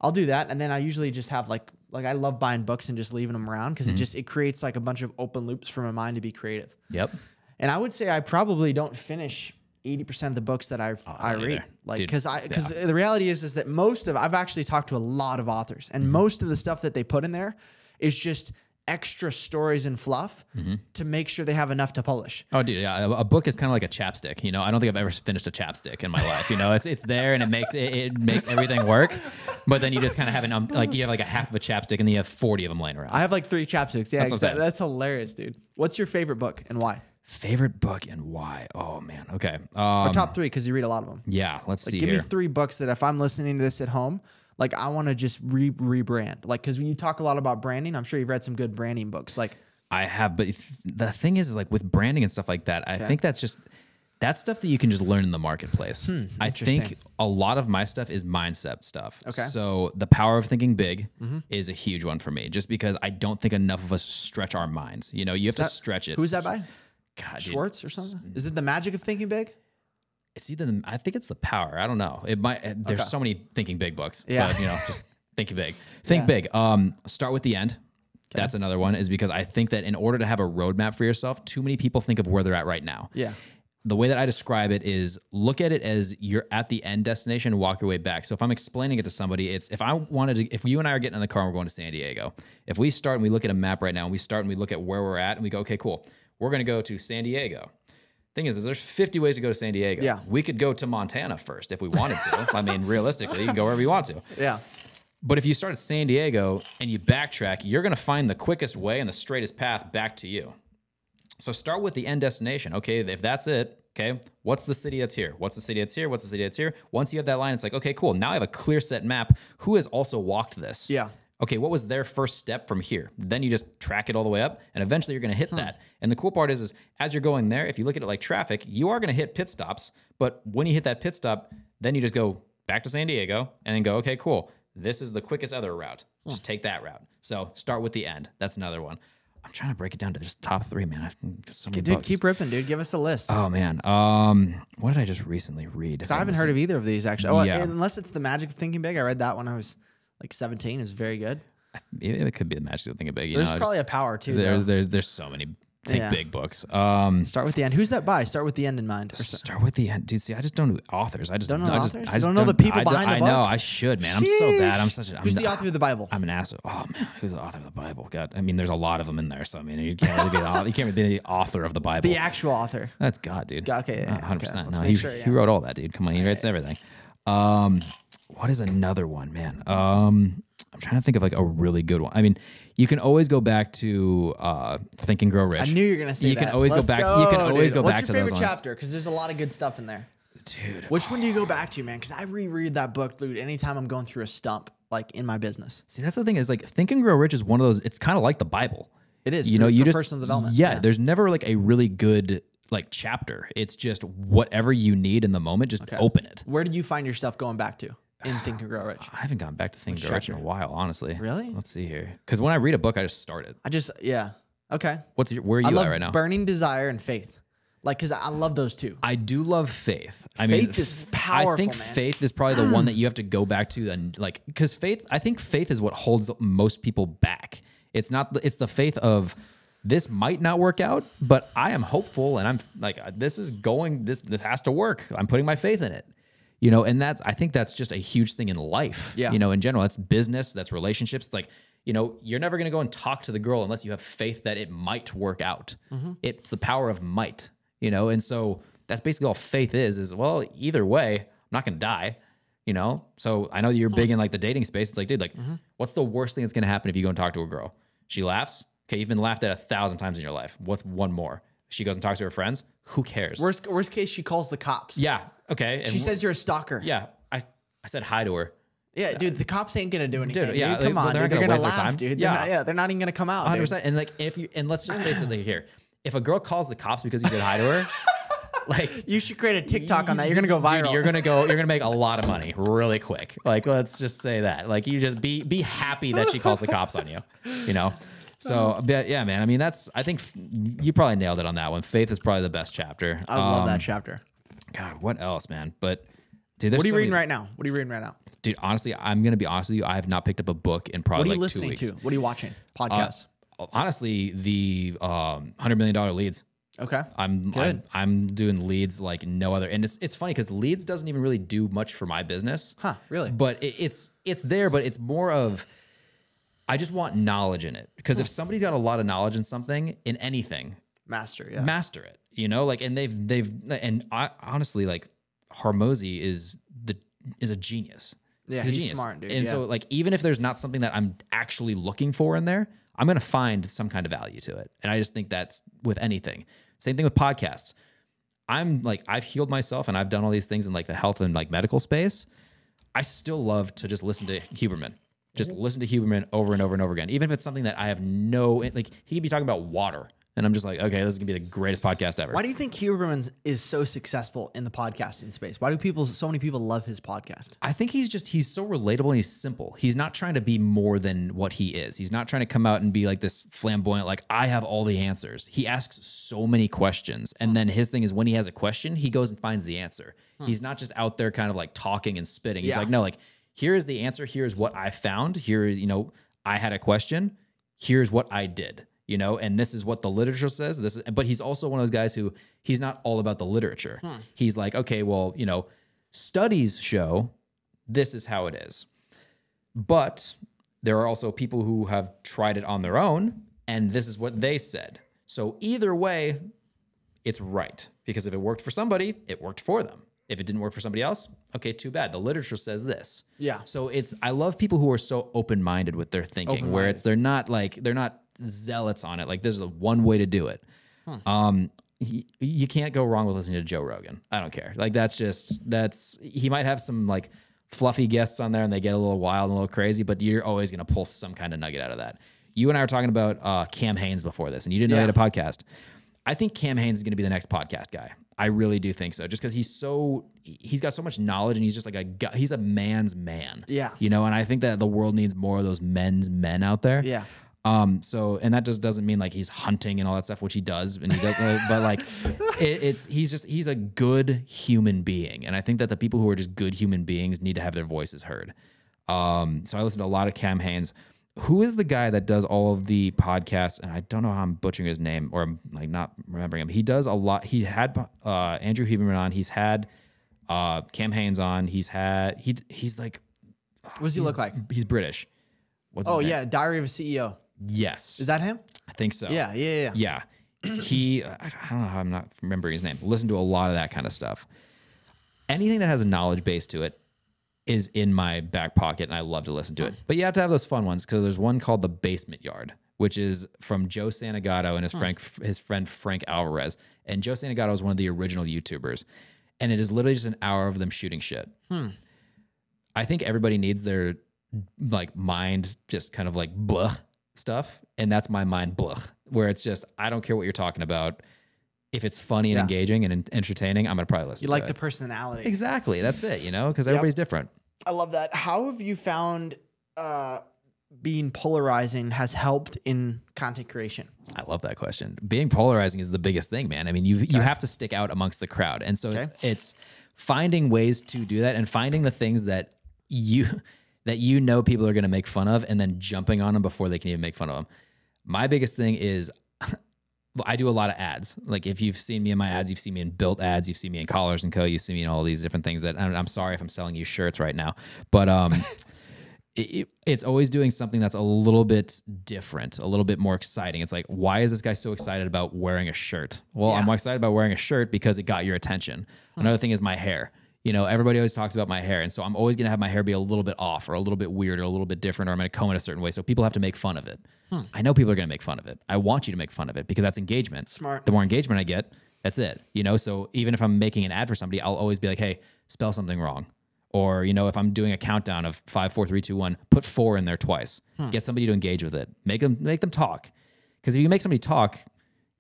I'll do that. And then I usually just have like I love buying books and just leaving them around because it creates like a bunch of open loops for my mind to be creative. Yep. And I would say I probably don't finish 80% of the books that I read, like, because the reality is that I've actually talked to a lot of authors, and most of the stuff that they put in there is just extra stories and fluff to make sure they have enough to publish. Oh, dude, yeah, a book is kind of like a chapstick. You know, I don't think I've ever finished a chapstick in my life. You know, it's there and it makes everything work, but then you just kind of have like you have like a half of a chapstick and then you have 40 of them laying around. I have like 3 chapsticks. Yeah, exactly. That's hilarious, dude. What's your favorite book and why? Favorite book and why? Oh man. Okay. Or top 3 because you read a lot of them. Yeah. Let's see. Give me 3 books that if I'm listening to this at home, like I want to just rebrand. Like because when you talk a lot about branding, I'm sure you've read some good branding books. Like I have, but the thing is like with branding and stuff like that, I think that's That's stuff that you can just learn in the marketplace. I think a lot of my stuff is mindset stuff. Okay. So the power of thinking big is a huge one for me, just because I don't think enough of us stretch our minds. You know, you have to stretch it. Who's that by? God, Schwartz or something? Is it The Magic of Thinking Big? It's either, I think it's The Power. I don't know. It might, there's so many thinking big books, but you know, just thinking big. Think big. Start with the end. That's another one, is because I think that in order to have a roadmap for yourself, too many people think of where they're at right now. Yeah. The way that I describe it is look at it as you're at the end destination and walk your way back. So if I'm explaining it to somebody, it's if you and I are getting in the car and we're going to San Diego, if we start and we look at a map right now and we start and we look at where we're at and we go, okay, cool, we're going to go to San Diego. Thing is there's 50 ways to go to San Diego. Yeah. We could go to Montana first if we wanted to. I mean, realistically, you can go wherever you want to. Yeah. But if you start at San Diego and you backtrack, you're going to find the quickest way and the straightest path back to you. So start with the end destination. Okay, if that's it, okay, what's the city that's here? What's the city that's here? What's the city that's here? Once you have that line, it's like, okay, cool. Now I have a clear set map. Who has also walked this? Yeah. Okay, what was their first step from here? Then you just track it all the way up, and eventually you're going to hit that. And the cool part is as you're going there, if you look at it like traffic, you are going to hit pit stops. But when you hit that pit stop, then you just go back to San Diego and then go, okay, cool. This is the quickest other route. Just take that route. So start with the end. That's another one. I'm trying to break it down to just top 3, man. I've got so many books. Keep ripping, dude. Give us a list. Oh, man. What did I just recently read? Because I haven't heard of either of these, actually. Oh, unless it's The Magic of Thinking Big. I read that when I was like 17. It was very good. It could be The Magic of Thinking Big. There's probably a power, too. There's so many big books. Start with the end. Who's that by? Start with the end in mind. Start with the end. Dude, see, I just don't know authors. I just don't know authors? I just don't know the people behind the book? I know. I should, man. I'm so bad. Who's the author of the Bible? I'm an asshole. Oh, man. Who's the author of the Bible? God. I mean, there's a lot of them in there. So, I mean, you can't really be the author of the Bible. The actual author. That's God, dude. Okay. 100%. Okay. No, he wrote all that, dude. Come on. He writes everything. What is another one, man? I'm trying to think of like a really good one. I mean, you can always go back to Think and Grow Rich. I knew you were gonna say that. You can always go back to those ones. What's your favorite chapter? Because there's a lot of good stuff in there. Dude. Which one do you go back to, man? Because I reread that book, dude, anytime I'm going through a stump, like in my business. See, that's the thing is like Think and Grow Rich is one of those, it's kind of like the Bible. It is. You know, you just personal development. Yeah, there's never like a really good like chapter. It's just whatever you need in the moment, just open it. Where do you find yourself going back to in Think and Grow Rich? I haven't gone back to Think and Grow Rich in a while, honestly. Really? Let's see here. Because when I read a book, I just start it. Okay. Where are you at right now? Burning Desire and Faith. Like, because I love those two. I do love faith. Faith is powerful, I think man. faith is probably the one that you have to go back to, and like, because I think faith is what holds most people back. It's the faith of this might not work out, but I am hopeful, and I'm like, this has to work. I'm putting my faith in it. You know, and I think that's just a huge thing in life. Yeah. You know, in general, that's business, that's relationships. It's like, you know, you're never going to go and talk to the girl unless you have faith that it might work out. It's the power of might, you know? And so that's basically all faith is, well, either way, I'm not going to die, you know? So I know that you're big in like the dating space. It's like, dude, like, what's the worst thing that's going to happen if you go and talk to a girl? She laughs. Okay. You've been laughed at 1,000 times in your life. What's one more? She goes and talks to her friends. Who cares? Worst case, she calls the cops. Yeah. Okay. She says you're a stalker. Yeah. I said hi to her. Yeah, dude, the cops ain't gonna do anything. Dude, yeah, come on, they're dude. not gonna waste laugh, their time, dude. Yeah, they're not even gonna come out. 100%. And like, let's just face it here, if a girl calls the cops because you said hi to her, like, you should create a TikTok on that. You're gonna go viral. Dude, you're gonna make a lot of money really quick. Like, let's just say that. Like, you just be happy that she calls the cops on you. You know. So, but yeah, man. I mean, I think you probably nailed it on that one. Faith is probably the best chapter. I love that chapter. God, what else, man? But dude, what are you reading right now? What are you reading right now? Dude, honestly, I'm gonna be honest with you. I have not picked up a book in probably like 2 weeks. What are you listening to? What are you watching? Podcasts. Honestly, the $100 Million Leads. Okay. I'm doing leads like no other, and it's funny because leads doesn't even really do much for my business. Huh? Really? But it's there, but it's more of I just want knowledge in it because if somebody's got a lot of knowledge in something, in anything, master it. You know, like, and honestly, like Hormozy is a genius. Yeah, he's smart, dude. And so, like, even if there's not something that I'm actually looking for in there, I'm going to find some kind of value to it. And I just think that's with anything. Same thing with podcasts. I'm like, I've healed myself and I've done all these things in like the health and like medical space. I still love to just listen to Huberman. Just listen to Huberman over and over and over again. Even if it's something that I have like, he could be talking about water And I'm just like, okay, this is gonna be the greatest podcast ever. Why do you think Huberman is so successful in the podcasting space? Why do so many people love his podcast? I think he's so relatable and he's simple. He's not trying to be more than what he is. He's not trying to come out and be like this flamboyant, like I have all the answers. He asks so many questions. And then his thing is when he has a question, he goes and finds the answer. He's not just out there kind of like talking and spitting. He's like, no, like here is the answer. Here's what I found. Here is, I had a question. Here's what I did. And this is what the literature says. But he's also one of those guys who he's not all about the literature. He's like, okay, well, studies show this is how it is. But there are also people who have tried it on their own, and this is what they said. So either way, it's right. Because if it worked for somebody, it worked for them. If it didn't work for somebody else, okay, too bad. The literature says this. Yeah. So I love people who are so open-minded with their thinking, where they're not zealots on it. Like this is one way to do it. You can't go wrong with listening to Joe Rogan. I don't care. Like he might have some like fluffy guests on there and they get a little wild and a little crazy, but you're always going to pull some kind of nugget out of that. You and I were talking about Cam Hanes before this, and you didn't know he had a podcast. I think Cam Hanes is going to be the next podcast guy. I really do think so. Just because he's got so much knowledge and he's just like he's a man's man. Yeah. And I think that the world needs more of those men's men out there. Yeah. And that just doesn't mean like he's hunting and all that stuff, which he does, and he does, but like he's a good human being. And I think that the people who are just good human beings need to have their voices heard. So I listen to a lot of Cam Hanes. Who is the guy that does all of the podcasts? And I don't know how I'm butchering his name or I'm like not remembering him. He does a lot. He had Andrew Huberman on. He's had Cam Hanes on. He's like, what does he look like? He's British. What's his name? Yeah, Diary of a CEO. Yes. Is that him? I think so. Yeah. Yeah. I don't know how I'm not remembering his name. Listen to a lot of that kind of stuff. Anything that has a knowledge base to it is in my back pocket, and I love to listen to it. But you have to have those fun ones, because there's one called The Basement Yard, which is from Joe Santagato and his friend Frank Alvarez. And Joe Santagato is one of the original YouTubers. And it is literally just an hour of them shooting shit. I think everybody needs their like mind just kind of like blah stuff, and that's my mind blah, where it's just I don't care what you're talking about. If it's funny and engaging and entertaining, I'm gonna probably listen. You like the personality. Exactly, that's it. Because everybody's different. I love that. How have you found being polarizing has helped in content creation? I love that question. Being polarizing is the biggest thing, man. I mean, you have to stick out amongst the crowd, and so it's finding ways to do that and finding the things that people are going to make fun of, and then jumping on them before they can even make fun of them. My biggest thing is I do a lot of ads. Like if you've seen me in my ads, you've seen me in BYLT ads, you've seen me in Collars & Co., you've seen me in all these different things that I'm sorry if I'm selling you shirts right now, but it's always doing something that's a little bit different, a little bit more exciting. It's like, why is this guy so excited about wearing a shirt? Well, I'm excited about wearing a shirt because it got your attention. Another thing is my hair. Everybody always talks about my hair. And so I'm always going to have my hair be a little bit off or a little bit weird or a little bit different, or I'm going to comb it a certain way. So people have to make fun of it. I know people are going to make fun of it. I want you to make fun of it because that's engagement. Smart. The more engagement I get, that's it. So even if I'm making an ad for somebody, I'll always be like, hey, spell something wrong. Or, if I'm doing a countdown of 5, 4, 3, 2, 1, put 4 in there twice. Get somebody to engage with it. Make them talk. Because if you make somebody talk,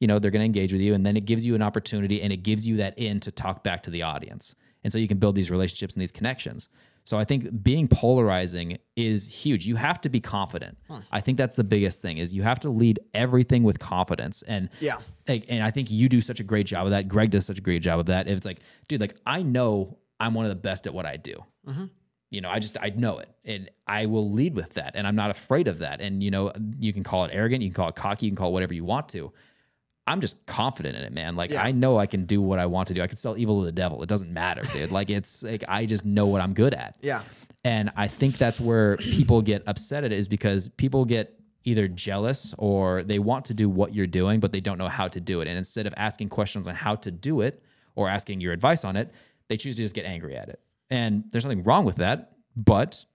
they're going to engage with you, and then it gives you an opportunity and it gives you that in to talk back to the audience. And so you can build these relationships and these connections. So I think being polarizing is huge. You have to be confident. I think that's the biggest thing, is you have to lead everything with confidence. And I think you do such a great job of that. Greg does such a great job of that. If it's like, dude, like I know I'm one of the best at what I do. I know it, and I will lead with that, and I'm not afraid of that. And you can call it arrogant, you can call it cocky, you can call it whatever you want to. I'm just confident in it, man. Like I know I can do what I want to do. I can sell evil to the devil. It doesn't matter, dude. Like it's like I just know what I'm good at. Yeah. And I think that's where people get upset at it, is because people get either jealous or they want to do what you're doing, but they don't know how to do it. And instead of asking questions on how to do it or asking your advice on it, they choose to just get angry at it. And there's nothing wrong with that, but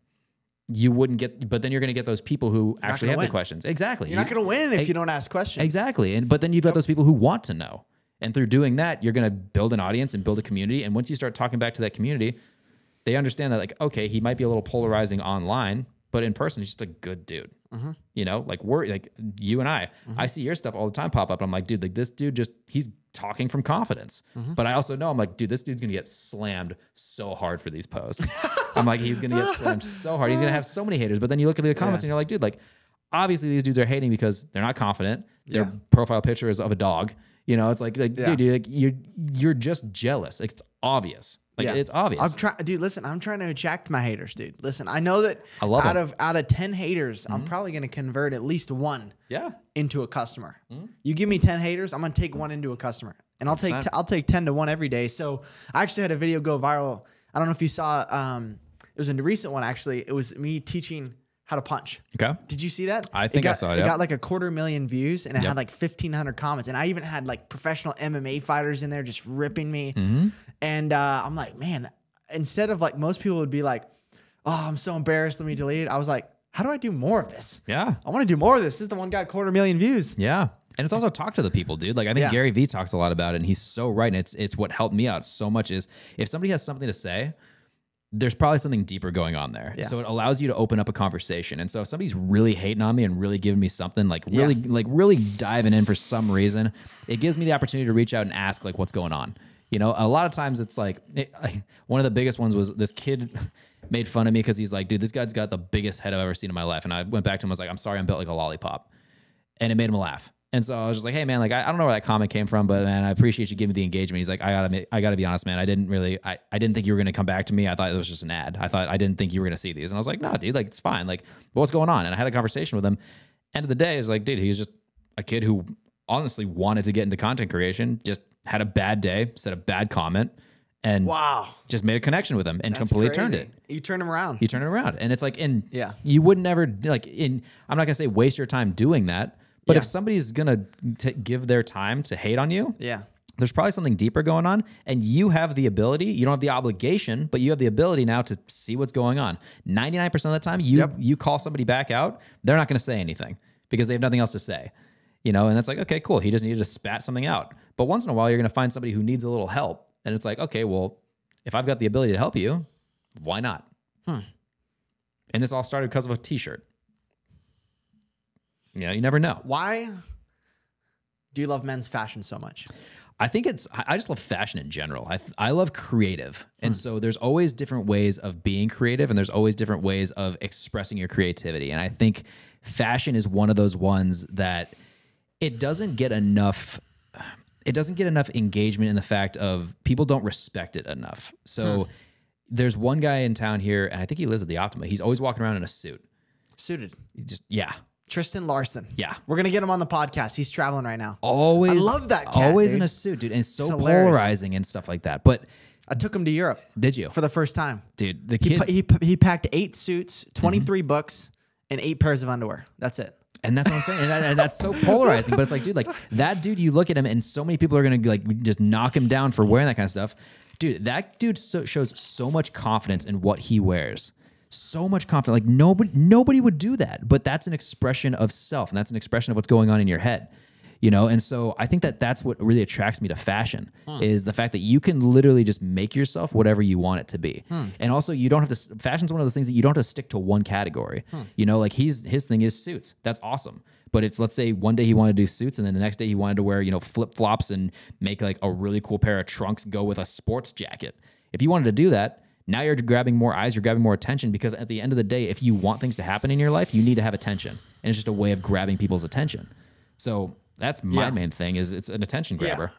then you're going to get those people who actually have the questions. Exactly. You're not going to win if you don't ask questions. Exactly. But then you've got those people who want to know. And through doing that, you're going to build an audience and build a community. And once you start talking back to that community, they understand that, like, okay, he might be a little polarizing online, but in person, he's just a good dude. You know, like you and I see your stuff all the time pop up. I'm like, dude, like this dude he's talking from confidence. But I also know I'm like, dude, this dude's going to get slammed so hard for these posts. I'm like, he's going to get slammed so hard. He's going to have so many haters. But then you look at the comments and you're like, dude, like obviously these dudes are hating because they're not confident. Their profile picture is of a dog. You know, it's like dude, like, you're just jealous. Like, it's obvious. Like it's obvious. Dude, listen, I'm trying to attract my haters, dude. Listen, I know that out of 10 haters, I'm probably going to convert at least one into a customer. You give me 10 haters, I'm going to take one into a customer. And I'll take 10 to 1 every day. So I actually had a video go viral. I don't know if you saw it was a recent one actually. It was me teaching how to punch. Okay. Did you see that? I think I saw it. It got like 250,000 views and it had like 1,500 comments. And I even had like professional MMA fighters in there just ripping me. And I'm like, man, instead of like most people would be like, oh, I'm so embarrassed, let me delete it. I was like, how do I do more of this? Yeah. I want to do more of this. This is the one got 250,000 views. Yeah. And it's also talk to the people, dude. Like I think Gary Vee talks a lot about it and he's so right. And it's what helped me out so much is if somebody has something to say, there's probably something deeper going on there. Yeah. So it allows you to open up a conversation. And so if somebody's really hating on me and really giving me something like really diving in for some reason, it gives me the opportunity to reach out and ask like what's going on. You know, a lot of times it's like one of the biggest ones was this kid made fun of me because he's like, dude, this guy's got the biggest head I've ever seen in my life. And I went back to him, I was like, I'm sorry, I'm built like a lollipop. And it made him laugh. And so I was just like, hey man, like I don't know where that comment came from, but man, I appreciate you giving me the engagement. He's like, I gotta be honest, man. I didn't think you were gonna come back to me. I thought it was just an ad. I didn't think you were gonna see these. And I was like, no, dude, like it's fine. Like, what's going on? And I had a conversation with him. End of the day, it was like, dude, he's just a kid who honestly wanted to get into content creation, just had a bad day, said a bad comment, and just made a connection with him and completely turned it. You turn him around. You turn it around. And it's like, you would never I'm not gonna say waste your time doing that. But if somebody's going to give their time to hate on you, there's probably something deeper going on. And you have the ability, you don't have the obligation, but you have the ability now to see what's going on. 99% of the time, you call somebody back out, they're not going to say anything because they have nothing else to say. You know, and that's like, okay, cool. He just needed to spat something out. But once in a while, you're going to find somebody who needs a little help. And it's like, okay, well, if I've got the ability to help you, why not? And this all started because of a t-shirt. Yeah, you never know. Why do you love men's fashion so much? I think I just love fashion in general. I love creative. And so there's always different ways of being creative and there's always different ways of expressing your creativity. And I think fashion is one of those ones that it doesn't get enough engagement in the fact of people don't respect it enough. So there's one guy in town here and I think he lives at the Optima. He's always walking around in a suit. Suited. Tristan Larson. Yeah. We're going to get him on the podcast. He's traveling right now. Always. I love that cat, always dude. In a suit, dude. And so polarizing and stuff like that. But I took him to Europe. Did you? For the first time. Dude, the kid. He packed 8 suits, 23 books, and 8 pairs of underwear. That's it. And that's what I'm saying. And that's so polarizing. But it's like, dude, like that dude, you look at him and so many people are going to like just knock him down for wearing that kind of stuff. Dude, that dude shows so much confidence in what he wears. So much confidence. Like nobody would do that, but that's an expression of self and that's an expression of what's going on in your head, you know? And so I think that's what really attracts me to fashion is the fact that you can literally just make yourself whatever you want it to be. And also you don't have to, fashion's one of those things that you don't have to stick to one category, you know, like his thing is suits. That's awesome. But it's, let's say one day he wanted to do suits and then the next day he wanted to wear, you know, flip flops and make like a really cool pair of trunks go with a sports jacket. If you wanted to do that, now you're grabbing more eyes, you're grabbing more attention because at the end of the day, if you want things to happen in your life, you need to have attention. And it's just a way of grabbing people's attention. So that's my main thing is it's an attention grabber.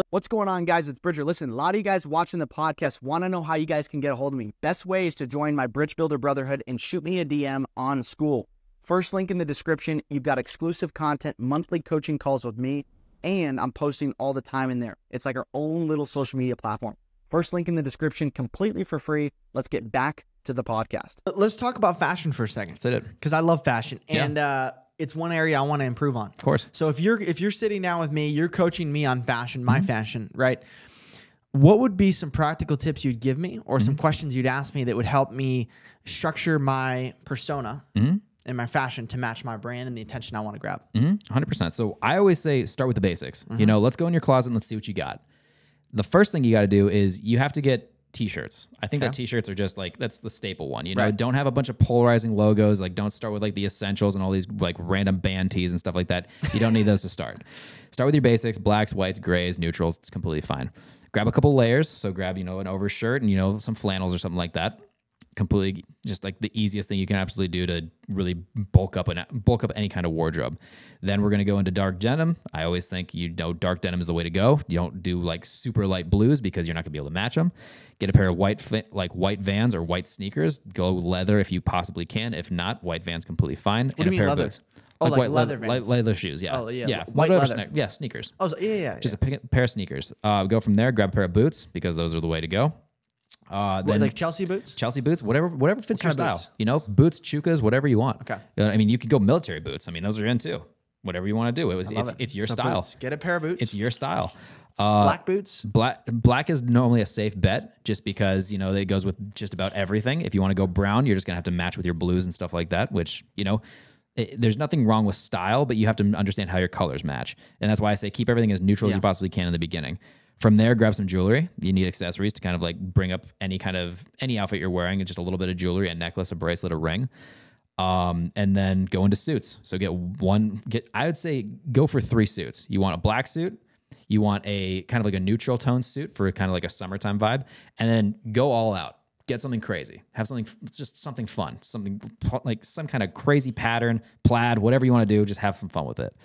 What's going on, guys? It's Bridger. Listen, a lot of you guys watching the podcast want to know how you guys can get a hold of me. Best way is to join my Bridge Builder Brotherhood and shoot me a DM on school. First link in the description. You've got exclusive content, monthly coaching calls with me, and I'm posting all the time in there. It's like our own little social media platform. First link in the description, completely for free. Let's get back to the podcast. Let's talk about fashion for a second. That's it. Because I love fashion. And it's one area I want to improve on. Of course. So if you're sitting down with me, you're coaching me on fashion, my fashion, right? What would be some practical tips you'd give me or some questions you'd ask me that would help me structure my persona and my fashion to match my brand and the attention I want to grab? 100%. So I always say start with the basics. You know, let's go in your closet and let's see what you got. The first thing you got to do is you have to get t-shirts. I think that t-shirts are just like, that's the staple one, you know, don't have a bunch of polarizing logos. Like don't start with like the essentials and all these like random band tees and stuff like that. You don't need those to start. Start with your basics, blacks, whites, grays, neutrals. It's completely fine. Grab a couple layers. So grab, you know, an overshirt and, you know, some flannels or something like that. Completely just like the easiest thing you can absolutely do to really bulk up any kind of wardrobe. Then we're going to go into dark denim. I always think, you know, dark denim is the way to go. You don't do like super light blues because you're not going to be able to match them. Get a pair of white Vans or white sneakers. Go leather if you possibly can. If not, white Vans completely fine. What do you mean leather? Boots. Oh, like white leather Vans. Leather shoes, yeah. Oh, yeah. Yeah. White leather. Yeah, sneakers. Oh, yeah. Just a pair of sneakers. Go from there, grab a pair of boots because those are the way to go. Then like Chelsea boots? Chelsea boots, whatever fits your style. Boots? You know, boots, chukas, whatever you want. Okay. You know, I mean, you could go military boots. I mean, those are in too. Whatever you want to do. It's your style. Boots. Get a pair of boots. It's your style. Black boots? Black is normally a safe bet just because, you know, it goes with just about everything. If you want to go brown, you're just going to have to match with your blues and stuff like that, which, you know, there's nothing wrong with style, but you have to understand how your colors match. And that's why I say keep everything as neutral as you possibly can in the beginning. From there, grab some jewelry. You need accessories to kind of like bring up any outfit you're wearing, and just a little bit of jewelry, a necklace, a bracelet, a ring. And then go into suits. So I would say go for 3 suits. You want a black suit. You want a kind of like a neutral tone suit for kind of like a summertime vibe, and then go all out. Get something crazy. Have something fun. Something like some kind of crazy pattern, plaid, whatever you want to do. Just have some fun with it.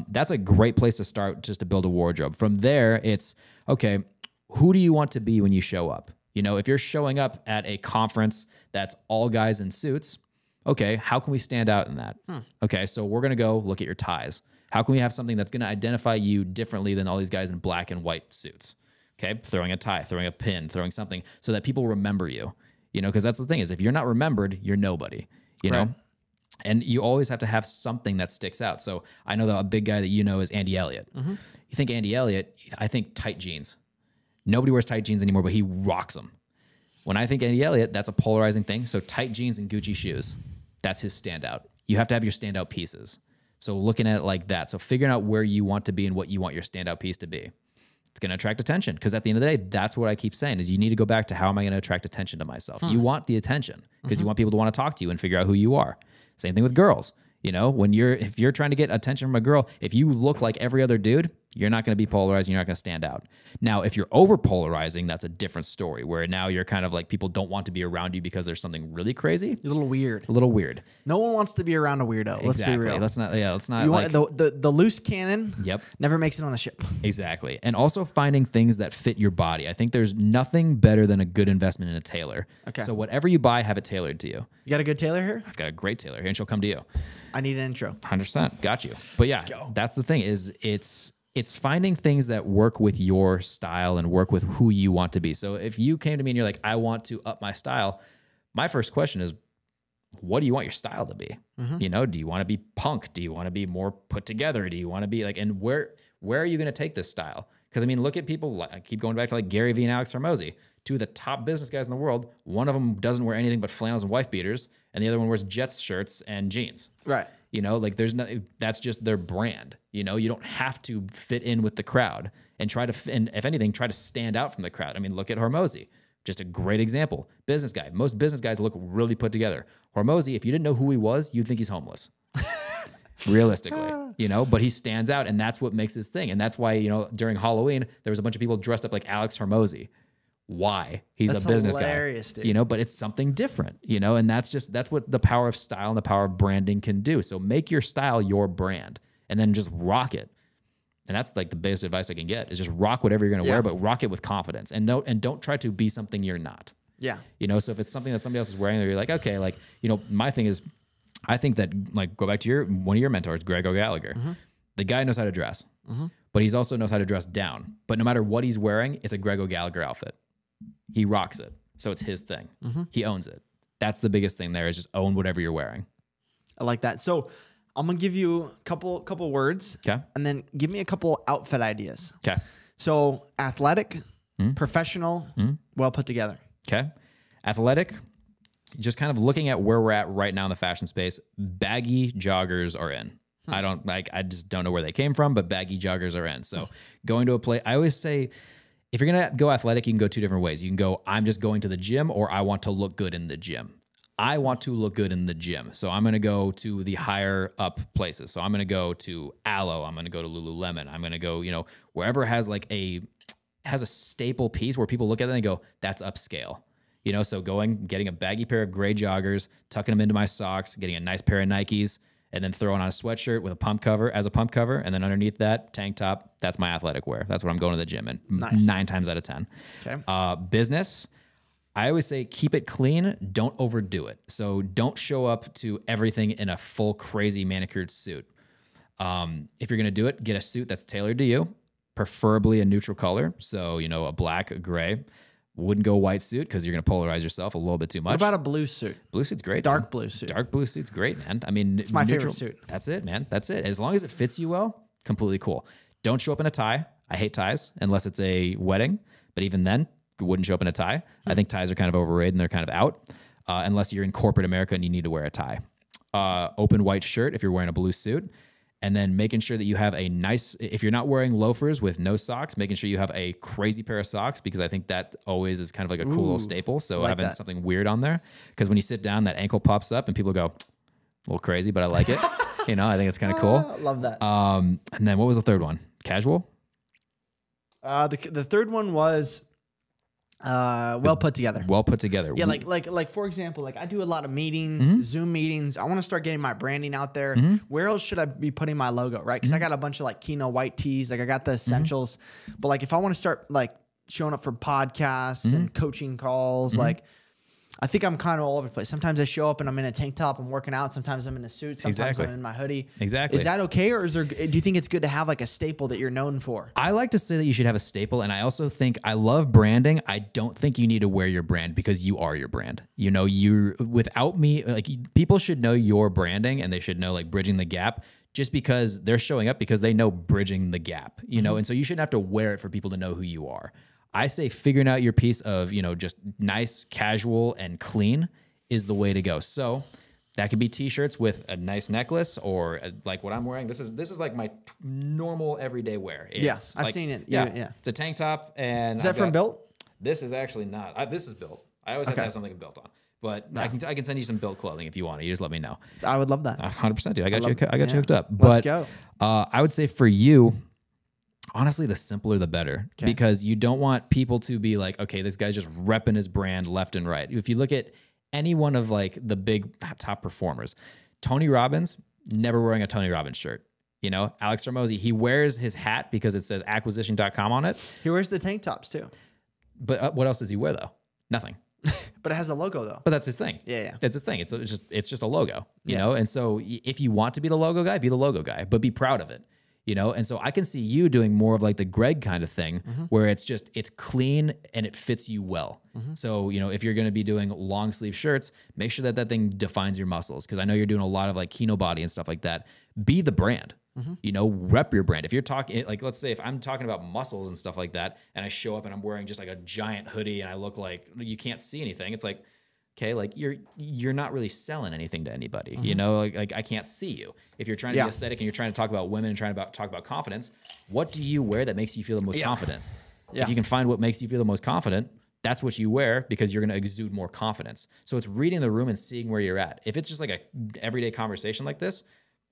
That's a great place to start just to build a wardrobe. From there, it's, okay, who do you want to be when you show up? You know, if you're showing up at a conference that's all guys in suits, okay, how can we stand out in that? Okay, so we're going to go look at your ties. How can we have something that's going to identify you differently than all these guys in black and white suits? Okay, throwing a tie, throwing a pin, throwing something so that people remember you. You know, because that's the thing is, if you're not remembered, you're nobody, you know? And you always have to have something that sticks out. So I know that a big guy that you know is Andy Elliott. You think Andy Elliott, I think tight jeans. Nobody wears tight jeans anymore, but he rocks them. When I think Andy Elliott, that's a polarizing thing. So tight jeans and Gucci shoes, that's his standout. You have to have your standout pieces. So looking at it like that. So figuring out where you want to be and what you want your standout piece to be. It's going to attract attention, because at the end of the day, that's what I keep saying is you need to go back to how am I going to attract attention to myself? You want the attention because you want people to want to talk to you and figure out who you are. Same thing with girls. You know, if you're trying to get attention from a girl, if you look like every other dude, you're not going to be polarized. You're not going to stand out. Now, if you're over polarizing, that's a different story where now you're kind of like people don't want to be around you because there's something really crazy. A little weird. A little weird. No one wants to be around a weirdo. Let's be real. Let's not. You want the loose cannon. Yep. Never makes it on the ship. Exactly. And also finding things that fit your body. I think there's nothing better than a good investment in a tailor. Okay. So whatever you buy, have it tailored to you. You got a good tailor here? I've got a great tailor here, and she'll come to you. I need an intro. 100%. Got you. But yeah, that's the thing is it's finding things that work with your style and work with who you want to be. So if you came to me and you're like, I want to up my style, my first question is, what do you want your style to be? You know, do you want to be punk? Do you want to be more put together? Do you want to be like, and where are you going to take this style? Because I mean, look at people, I keep going back to like Gary Vee and Alex Hormozi, 2 of the top business guys in the world. One of them doesn't wear anything but flannels and wife beaters, and the other one wears Jets shirts and jeans. Right. You know, like that's just their brand. You know, you don't have to fit in with the crowd and and if anything, try to stand out from the crowd. I mean, look at Hormozi, just a great example. Business guy. Most business guys look really put together. Hormozi, if you didn't know who he was, you'd think he's homeless. Realistically, you know, but he stands out, and that's what makes his thing. And that's why, you know, during Halloween, there was a bunch of people dressed up like Alex Hormozi. Why? He's a business guy, dude. You know, but it's something different, you know, and that's what the power of style and the power of branding can do. So make your style your brand and then just rock it. And that's like the biggest advice I can get is just rock whatever you're going to wear, but rock it with confidence and don't try to be something you're not. Yeah. You know, so if it's something that somebody else is wearing, you're like, okay, like, you know, my thing is, I think that like go back to one of your mentors, Greg O'Gallagher. The guy knows how to dress, but he also knows how to dress down. But no matter what he's wearing, it's a Greg O'Gallagher outfit. He rocks it. So it's his thing. He owns it. That's the biggest thing there is just own whatever you're wearing. I like that. So I'm going to give you a couple words. Okay. And then give me a couple outfit ideas. Okay. So athletic, professional, well put together. Okay. Athletic, just kind of looking at where we're at right now in the fashion space, baggy joggers are in. I just don't know where they came from, but baggy joggers are in. So going to a place, I always say if you're going to go athletic, you can go two different ways. You can go, I'm just going to the gym, or I want to look good in the gym. I want to look good in the gym. So I'm going to go to the higher up places. So I'm going to go to Aloe. I'm going to go to Lululemon. I'm going to go, you know, wherever has like has a staple piece where people look at it and they go, that's upscale. You know, so getting a baggy pair of gray joggers, tucking them into my socks, getting a nice pair of Nikes, and then throwing on a sweatshirt with a pump cover, and then underneath that, tank top. That's my athletic wear. That's what I'm going to the gym in. Nice. 9 times out of 10. Okay. Business, I always say keep it clean. Don't overdo it. So don't show up to everything in a full crazy manicured suit. If you're going to do it, get a suit that's tailored to you, preferably a neutral color. So, you know, a black, a gray. Wouldn't go white suit because you're going to polarize yourself a little bit too much. What about a blue suit? Blue suit's great. Dark blue suit. Dark blue suit's great, man. I mean, it's my favorite suit. That's it, man. That's it. As long as it fits you well, completely cool. Don't show up in a tie. I hate ties unless it's a wedding. But even then, you wouldn't show up in a tie. I think ties are kind of overrated and they're kind of out unless you're in corporate America and you need to wear a tie. Open white shirt if you're wearing a blue suit. And then making sure that you have a nice, if you're not wearing loafers with no socks, making sure you have a crazy pair of socks, because I think that always is kind of like a cool little staple. So having something weird on there, because when you sit down, that ankle pops up and people go, a little crazy, but I like it. You know, I think it's kind of cool. Love that. And then what was the third one? Casual? The third one was well put together. Well put together. Yeah, like for example, like I do a lot of meetings, Zoom meetings. I want to start getting my branding out there. Where else should I be putting my logo, right? Because I got a bunch of like Kino white tees, like I got the essentials. But like if I want to start like showing up for podcasts and coaching calls, like I think I'm kind of all over the place. Sometimes I show up and I'm in a tank top, I'm working out. Sometimes I'm in a suit. Sometimes I'm in my hoodie. Exactly. Is that okay? Or do you think it's good to have like a staple that you're known for? I like to say that you should have a staple. And I also think I love branding. I don't think you need to wear your brand because you are your brand. You know, without me, like people should know your branding and they should know like bridging the gap just because they're showing up because they know bridging the gap, you know? And so you shouldn't have to wear it for people to know who you are. I say figuring out your piece of, you know, just nice, casual, and clean is the way to go. So that could be t-shirts with a nice necklace or like what I'm wearing. This is like my normal everyday wear. It's I've seen it. Yeah. It's a tank top. And is that from BYLT? This is actually not. This is BYLT. I always have to have something BYLT on. But I can send you some BYLT clothing if you want it. You just let me know. I would love that. 100%, dude. I got you hooked up. Let's go. I would say for you, honestly, the simpler the better, because you don't want people to be like, okay, this guy's just repping his brand left and right. If you look at any one of like the big top performers, Tony Robbins, never wearing a Tony Robbins shirt. You know, Alex Hormozi, he wears his hat because it says acquisition.com on it. He wears the tank tops too. But what else does he wear though? Nothing. But it has a logo though. But that's his thing. Yeah. That's his thing. It's just a logo, you know? And so if you want to be the logo guy, be the logo guy, but be proud of it. You know, and so I can see you doing more of like the Greg kind of thing where it's clean and it fits you well. So, you know, if you're going to be doing long sleeve shirts, make sure that thing defines your muscles. Cause I know you're doing a lot of like Kino body and stuff like that. Be the brand, you know, rep your brand. If you're talking like, let's say if I'm talking about muscles and stuff like that, and I show up and I'm wearing just like a giant hoodie and I look like you can't see anything. It's like, okay, like you're not really selling anything to anybody, you know, like I can't see you. If you're trying to be aesthetic and you're trying to talk about women and trying to talk about confidence, what do you wear that makes you feel the most confident? If you can find what makes you feel the most confident, that's what you wear because you're going to exude more confidence. So it's reading the room and seeing where you're at. If it's just like a everyday conversation like this,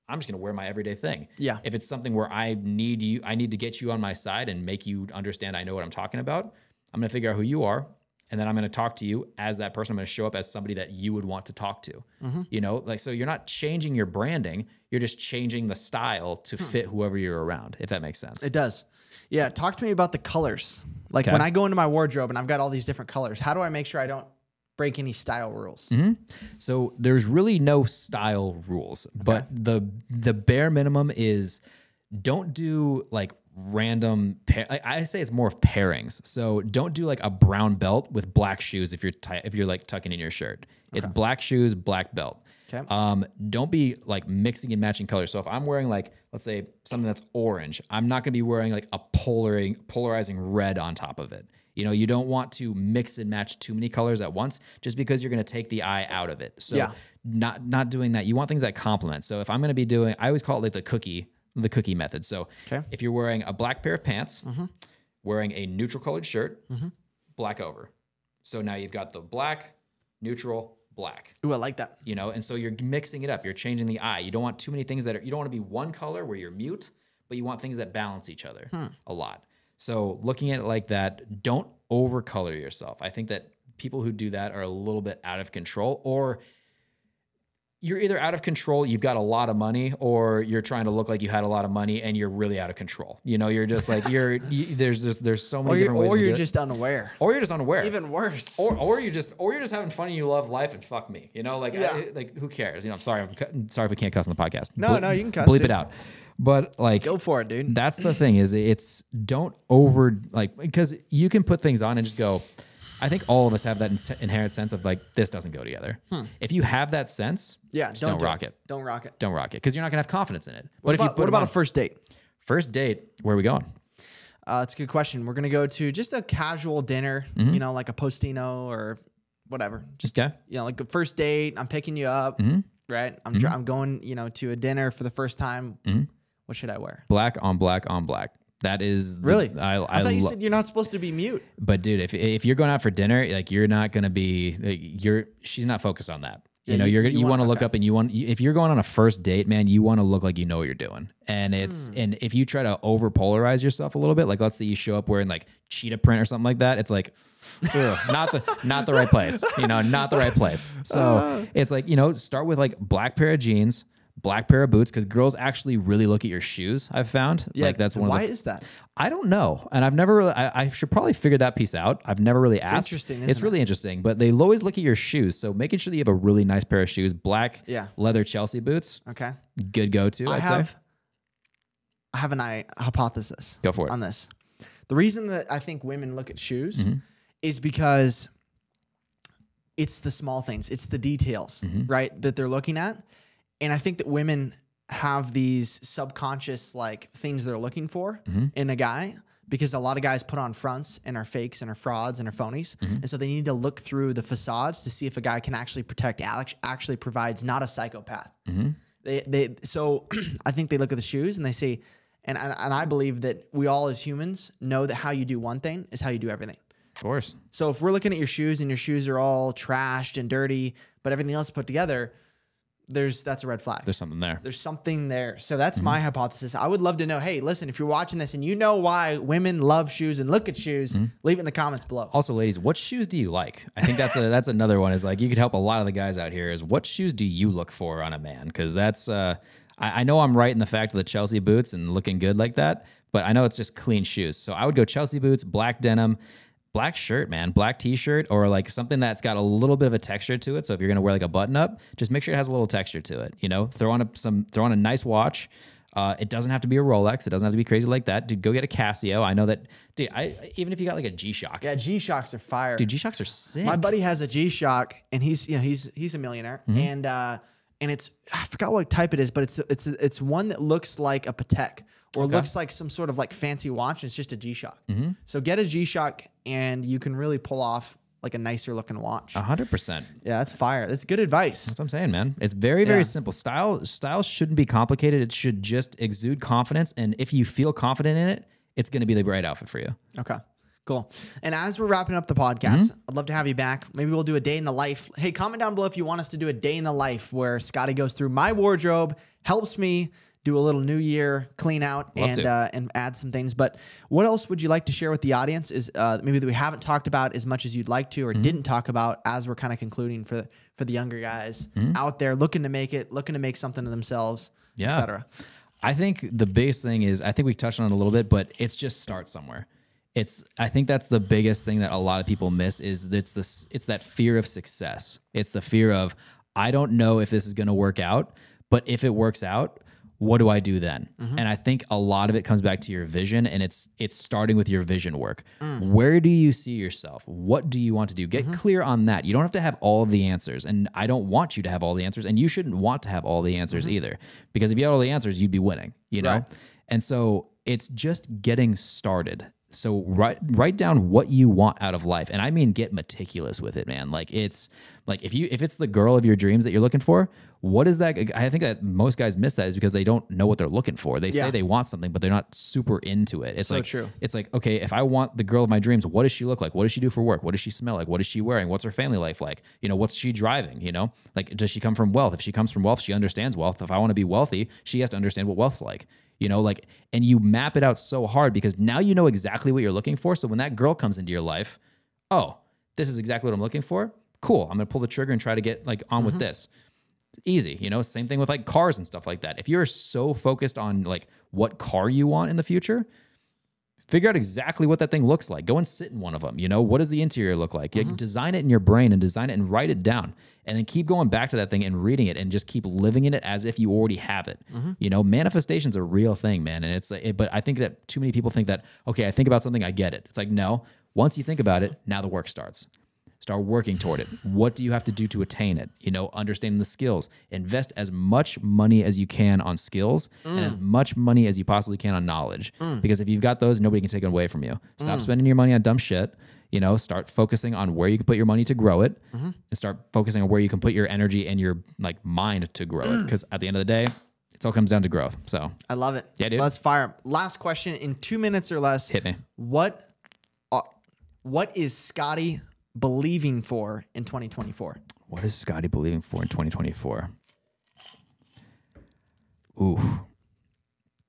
I'm just going to wear my everyday thing. Yeah. If it's something where I need to get you on my side and make you understand I know what I'm talking about, I'm going to figure out who you are. And then I'm going to talk to you as that person. I'm going to show up as somebody that you would want to talk to, you know, like, so you're not changing your branding. You're just changing the style to fit whoever you're around, if that makes sense. It does. Yeah. Talk to me about the colors. Like when I go into my wardrobe and I've got all these different colors, how do I make sure I don't break any style rules? So there's really no style rules, but the bare minimum is don't do like random I say it's more of pairings. So don't do like a brown belt with black shoes if you're like tucking in your shirt. It's black shoes, black belt. Don't be like mixing and matching colors. So if I'm wearing like, let's say something that's orange, I'm not going to be wearing like a polarizing red on top of it. You know, you don't want to mix and match too many colors at once just because you're going to take the eye out of it. So not doing that. You want things that complement. So if I'm going to be doing, I always call it like the cookie method. So if you're wearing a black pair of pants, wearing a neutral colored shirt, black over. So now you've got the black, neutral, black. Ooh, I like that. You know, and so you're mixing it up. You're changing the eye. You don't want too many things you don't want to be one color where you're mute, but you want things that balance each other a lot. So looking at it like that, don't overcolor yourself. I think that people who do that are a little bit out of control, or you're either out of control, you've got a lot of money, or you're trying to look like you had a lot of money and you're really out of control. You know, you're just like, there's so many different ways. Or you're just unaware. Or you're just unaware. Even worse. Or you're just having fun and you love life and fuck me. You know, like, like who cares? You know, I'm sorry if we can't cuss on the podcast. No, you can cuss. Bleep it out. But like, go for it, dude. That's the thing is don't because you can put things on and just go, I think all of us have that inherent sense of like, this doesn't go together. If you have that sense, don't rock it. Don't rock it. Don't rock it. Because you're not gonna have confidence in it. What about a first date? First date, where are we going? It's a good question. We're gonna go to just a casual dinner, you know, like a postino or whatever. Just like a first date. I'm picking you up, right? I'm going, you know, to a dinner for the first time. What should I wear? Black on black on black. That is really. I thought you said you're not supposed to be mute. But dude, if you're going out for dinner, like you're not gonna be. Like, she's not focused on that. You know, you want to look up and if you're going on a first date, man, you want to look like you know what you're doing. And and if you try to over polarize yourself a little bit, like let's say you show up wearing like cheetah print or something like that, it's like, not the right place. You know, not the right place. So it's like, you know, start with like black pair of jeans, black pair of boots, because girls actually really look at your shoes. I've found like that's one. Why is that? I don't know, and I've never really. I should probably figure that piece out. I've never really asked. Interesting. It's really interesting, but they always look at your shoes. So making sure that you have a really nice pair of shoes, black leather Chelsea boots. Okay, good go to. I have an hypothesis. Go for it on this. The reason that I think women look at shoes is because it's the small things, it's the details, right, that they're looking at. And I think that women have these subconscious like things they're looking for in a guy, because a lot of guys put on fronts and are fakes and are frauds and are phonies. And so they need to look through the facades to see if a guy can actually protect, actually provides, not a psychopath. So I think they look at the shoes and they say, and I believe that we all as humans know that how you do one thing is how you do everything. Of course. So if we're looking at your shoes and your shoes are all trashed and dirty, but everything else put together, that's a red flag. There's something there. There's something there. So that's my hypothesis. I would love to know, hey, listen, if you're watching this and you know why women love shoes and look at shoes, leave it in the comments below. Also, ladies, what shoes do you like? I think that's another one, is like, you could help a lot of the guys out here, is what shoes do you look for on a man? Because that's, I know I'm right in the fact of the Chelsea boots and looking good like that, but I know it's just clean shoes. So I would go Chelsea boots, black denim, black shirt, man, black t-shirt, or like something that's got a little bit of a texture to it. So if you're gonna wear like a button up, just make sure it has a little texture to it. You know, throw on a nice watch. It doesn't have to be a Rolex. It doesn't have to be crazy like that. Dude, go get a Casio. I know that, dude. Even if you got like a G-Shock. Yeah, G-Shocks are fire. Dude, G-Shocks are sick. My buddy has a G-Shock, and he's a millionaire, and it's, I forgot what type it is, but it's one that looks like a Patek, or looks like some sort of like fancy watch, and it's just a G-Shock. So get a G-Shock, and you can really pull off like a nicer looking watch. 100%. Yeah, that's fire. That's good advice. That's what I'm saying, man. It's very, very simple. Style shouldn't be complicated. It should just exude confidence. And if you feel confident in it, it's going to be the right outfit for you. Okay, cool. And as we're wrapping up the podcast, I'd love to have you back. Maybe we'll do a day in the life. Hey, comment down below if you want us to do a day in the life where Scotty goes through my wardrobe, helps me do a little new year clean out, and add some things. But what else would you like to share with the audience, is maybe that we haven't talked about as much as you'd like to, or didn't talk about, as we're kind of concluding for the younger guys out there looking to make it, looking to make something of themselves, etc. I think the biggest thing is, I think we touched on it a little bit, but it's just start somewhere. I think that's the biggest thing that a lot of people miss, is it's that fear of success. It's the fear of, I don't know if this is going to work out, but if it works out, what do I do then? And I think a lot of it comes back to your vision, and it's starting with your vision work. Where do you see yourself? What do you want to do? Get clear on that. You don't have to have all of the answers, and I don't want you to have all the answers, and you shouldn't want to have all the answers either, because if you had all the answers, you'd be winning, you know? Right. And so it's just getting started. So write down what you want out of life. And I mean, get meticulous with it, man. Like it's like, if it's the girl of your dreams that you're looking for, what is that? I think that most guys miss that is because they don't know what they're looking for. They say they want something, but they're not super into it. It's so like, true. It's like, okay, if I want the girl of my dreams, what does she look like? What does she do for work? What does she smell like? What is she wearing? What's her family life like? You know, what's she driving? You know, like, does she come from wealth? If she comes from wealth, she understands wealth. If I want to be wealthy, she has to understand what wealth's like. You know, like, and you map it out so hard because now you know exactly what you're looking for. So when that girl comes into your life, oh, this is exactly what I'm looking for. Cool. I'm going to pull the trigger and try to get like on with this. It's easy. You know, same thing with like cars and stuff like that. If you're so focused on like what car you want in the future, figure out exactly what that thing looks like. Go and sit in one of them. You know, what does the interior look like? You design it in your brain and design it and write it down. And then keep going back to that thing and reading it and just keep living in it as if you already have it. You know, manifestation's a real thing, man. And it's, but I think that too many people think that, okay, I think about something, I get it. It's like, no, once you think about it, now the work starts. Start working toward it. What do you have to do to attain it? You know, understanding the skills. Invest as much money as you can on skills and as much money as you possibly can on knowledge. Because if you've got those, nobody can take it away from you. Stop spending your money on dumb shit. You know, start focusing on where you can put your money to grow it, and start focusing on where you can put your energy and your like mind to grow it. Because at the end of the day, it all comes down to growth. So I love it. Yeah, dude. Let's fire. Last question in 2 minutes or less. Hit me. What is Scotty believing for in 2024? What is Scotty believing for in 2024? Ooh.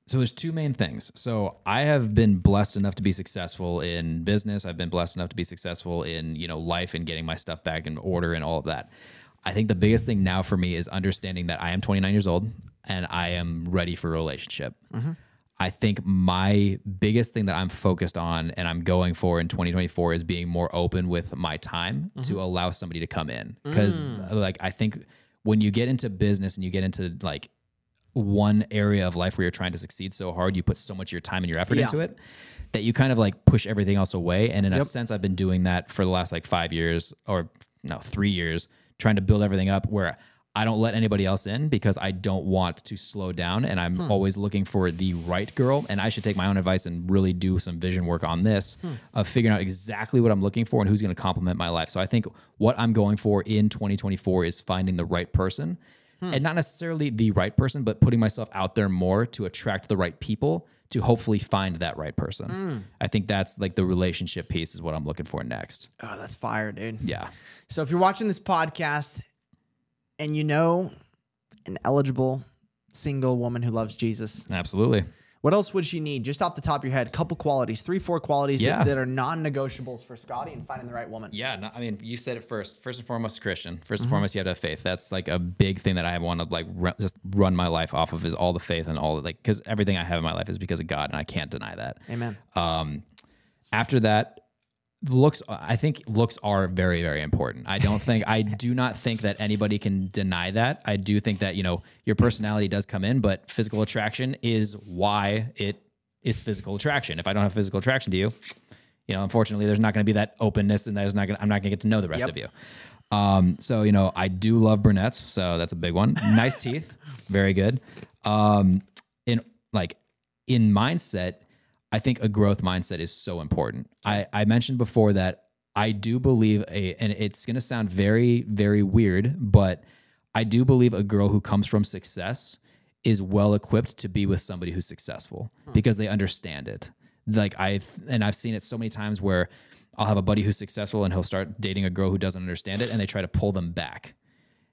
So there's two main things. So I have been blessed enough to be successful in business. I've been blessed enough to be successful in, you know, life and getting my stuff back in order and all of that. I think the biggest thing now for me is understanding that I am 29 years old and I am ready for a relationship. I think my biggest thing that I'm focused on and I'm going for in 2024 is being more open with my time to allow somebody to come in. Because like, I think when you get into business and you get into like one area of life where you're trying to succeed so hard, you put so much of your time and your effort into it that you kind of like push everything else away. And in a sense, I've been doing that for the last like 5 years or no, 3 years, trying to build everything up where I don't let anybody else in because I don't want to slow down. And I'm always looking for the right girl. And I should take my own advice and really do some vision work on this of figuring out exactly what I'm looking for and who's going to complement my life. So I think what I'm going for in 2024 is finding the right person. And not necessarily the right person, but putting myself out there more to attract the right people to hopefully find that right person. I think that's like the relationship piece is what I'm looking for next. Oh, that's fire, dude. Yeah. So if you're watching this podcast and you know an eligible single woman who loves Jesus, Absolutely. what else would she need? Just off the top of your head, a couple qualities, 3-4 qualities that are non-negotiables for Scotty and finding the right woman. Yeah, no, I mean, you said it first. First and foremost, Christian. First and foremost, you have to have faith. That's like a big thing that I want to like just run my life off of is all the faith and all the, like, because everything I have in my life is because of God, and I can't deny that. Amen. After that, I think looks are very, very important. I do not think that anybody can deny that. I do think that, you know, your personality does come in, but physical attraction is why it is physical attraction. If I don't have physical attraction to you, you know, unfortunately there's not going to be that openness and I'm not going to get to know the rest of you. So, you know, I do love brunettes. So that's a big one. Nice teeth. Very good. In mindset, I think a growth mindset is so important. I mentioned before that I do believe and it's going to sound very, very weird, but I do believe a girl who comes from success is well equipped to be with somebody who's successful because they understand it. Like I've seen it so many times where I'll have a buddy who's successful and he'll start dating a girl who doesn't understand it and they try to pull them back.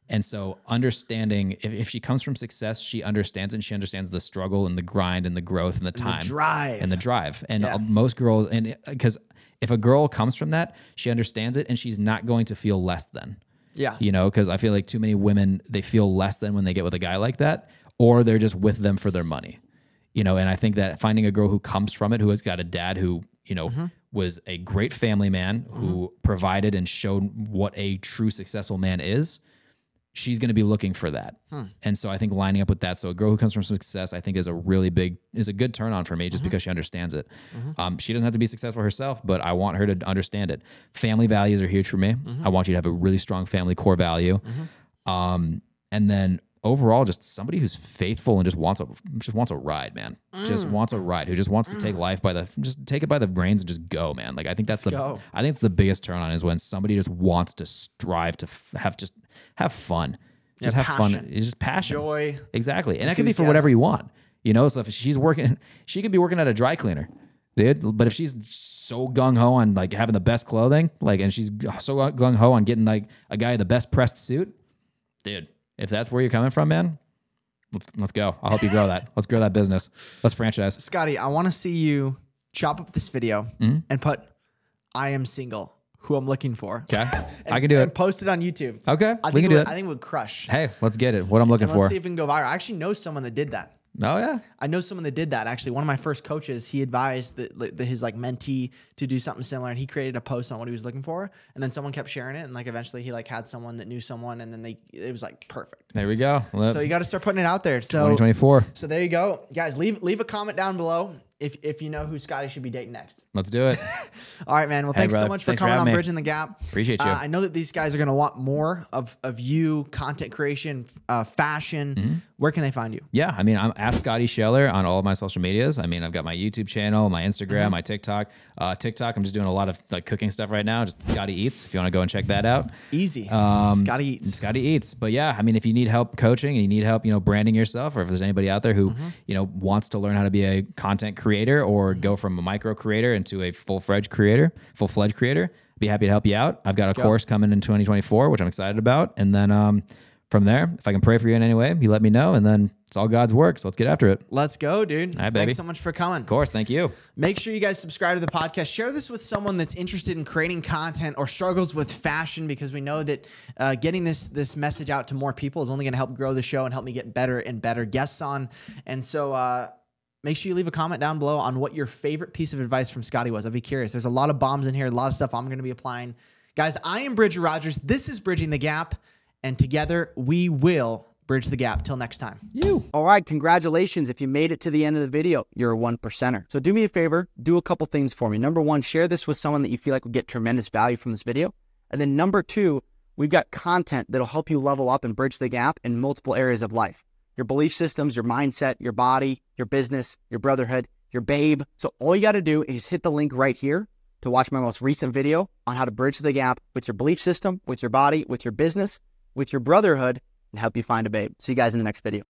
And so understanding if she comes from success, she understands it and she understands the struggle and the grind and the growth and the time and the drive. And most girls, and because if a girl comes from that, she understands it and she's not going to feel less than. Yeah. You know, because I feel like too many women, they feel less than when they get with a guy like that, or they're just with them for their money. You know, and I think that finding a girl who comes from it, who has got a dad who, you know, was a great family man, who provided and showed what a true successful man is, she's going to be looking for that. And so I think lining up with that. So a girl who comes from success, I think is a good turn on for me just because she understands it. She doesn't have to be successful herself, but I want her to understand it. Family values are huge for me. I want you to have a really strong family core value. And then overall, just somebody who's faithful and just wants a ride, man. Just wants a ride. Who just wants to take life just take it by the reins and just go, man. Like I think that's the biggest turn on is when somebody just wants to strive to have fun. Just have fun. It's just passion, joy, exactly. And that can be for whatever you want. You know, so if she's working, she could be working at a dry cleaner. Dude, but if she's so gung-ho on like having the best clothing, like, and she's so gung-ho on getting like a guy the best pressed suit, dude, if that's where you're coming from, man, let's go. I'll help you grow that. Let's grow that business. Let's franchise. Scotty, I want to see you chop up this video and put "I am single, who I'm looking for." Okay, I can do and it. Post it on YouTube. Okay, we can do it. I think it would crush. Hey, let's get it. What I'm looking for. Let's see if it can go viral. I actually know someone that did that. Oh yeah, I know someone that did that. Actually, one of my first coaches, he advised his like mentee to do something similar, and he created a post on what he was looking for, and then someone kept sharing it, and like eventually he like had someone that knew someone, and then it was like perfect. There we go. So you got to start putting it out there. So 2024. So there you go, guys. Leave a comment down below if you know who Scotty should be dating next. Let's do it. All right, man. Well, thanks so much for coming on Bridging the Gap. Appreciate you. I know that these guys are going to want more of you, content creation, fashion. Where can they find you? Yeah, I mean, I'm at Scotty Scheller on all of my social medias. I mean, I've got my YouTube channel, my Instagram, my TikTok. TikTok, I'm just doing a lot of like cooking stuff right now. Just Scotty Eats. If you want to go and check that out. Easy. Scotty Eats. Scotty Eats. But yeah, I mean, if you need help coaching and you need help, branding yourself, or if there's anybody out there who, wants to learn how to be a content creator or go from a micro creator into a full-fledged creator, I'd be happy to help you out. I've got a course coming in 2024, which I'm excited about. And then from there, if I can pray for you in any way, you let me know. And then it's all God's work. So let's get after it. Let's go, dude. All right, baby. Thanks so much for coming. Of course. Thank you. Make sure you guys subscribe to the podcast. Share this with someone that's interested in creating content or struggles with fashion, because we know that getting this message out to more people is only going to help grow the show and help me get better and better guests on. And so make sure you leave a comment down below on what your favorite piece of advice from Scotty was. I'd be curious. There's a lot of bombs in here, a lot of stuff I'm going to be applying. Guys, I am Bridger Rogers. This is Bridging the Gap. And together we will bridge the gap. Till next time. All right, congratulations. If you made it to the end of the video, you're a 1%er. So do me a favor, do a couple things for me. Number one, share this with someone that you feel like will get tremendous value from this video. And then number two, we've got content that'll help you level up and bridge the gap in multiple areas of life. Your belief systems, your mindset, your body, your business, your brotherhood, your babe. So all you got to do is hit the link right here to watch my most recent video on how to bridge the gap with your belief system, with your body, with your business, with your brotherhood, and help you find a babe. See you guys in the next video.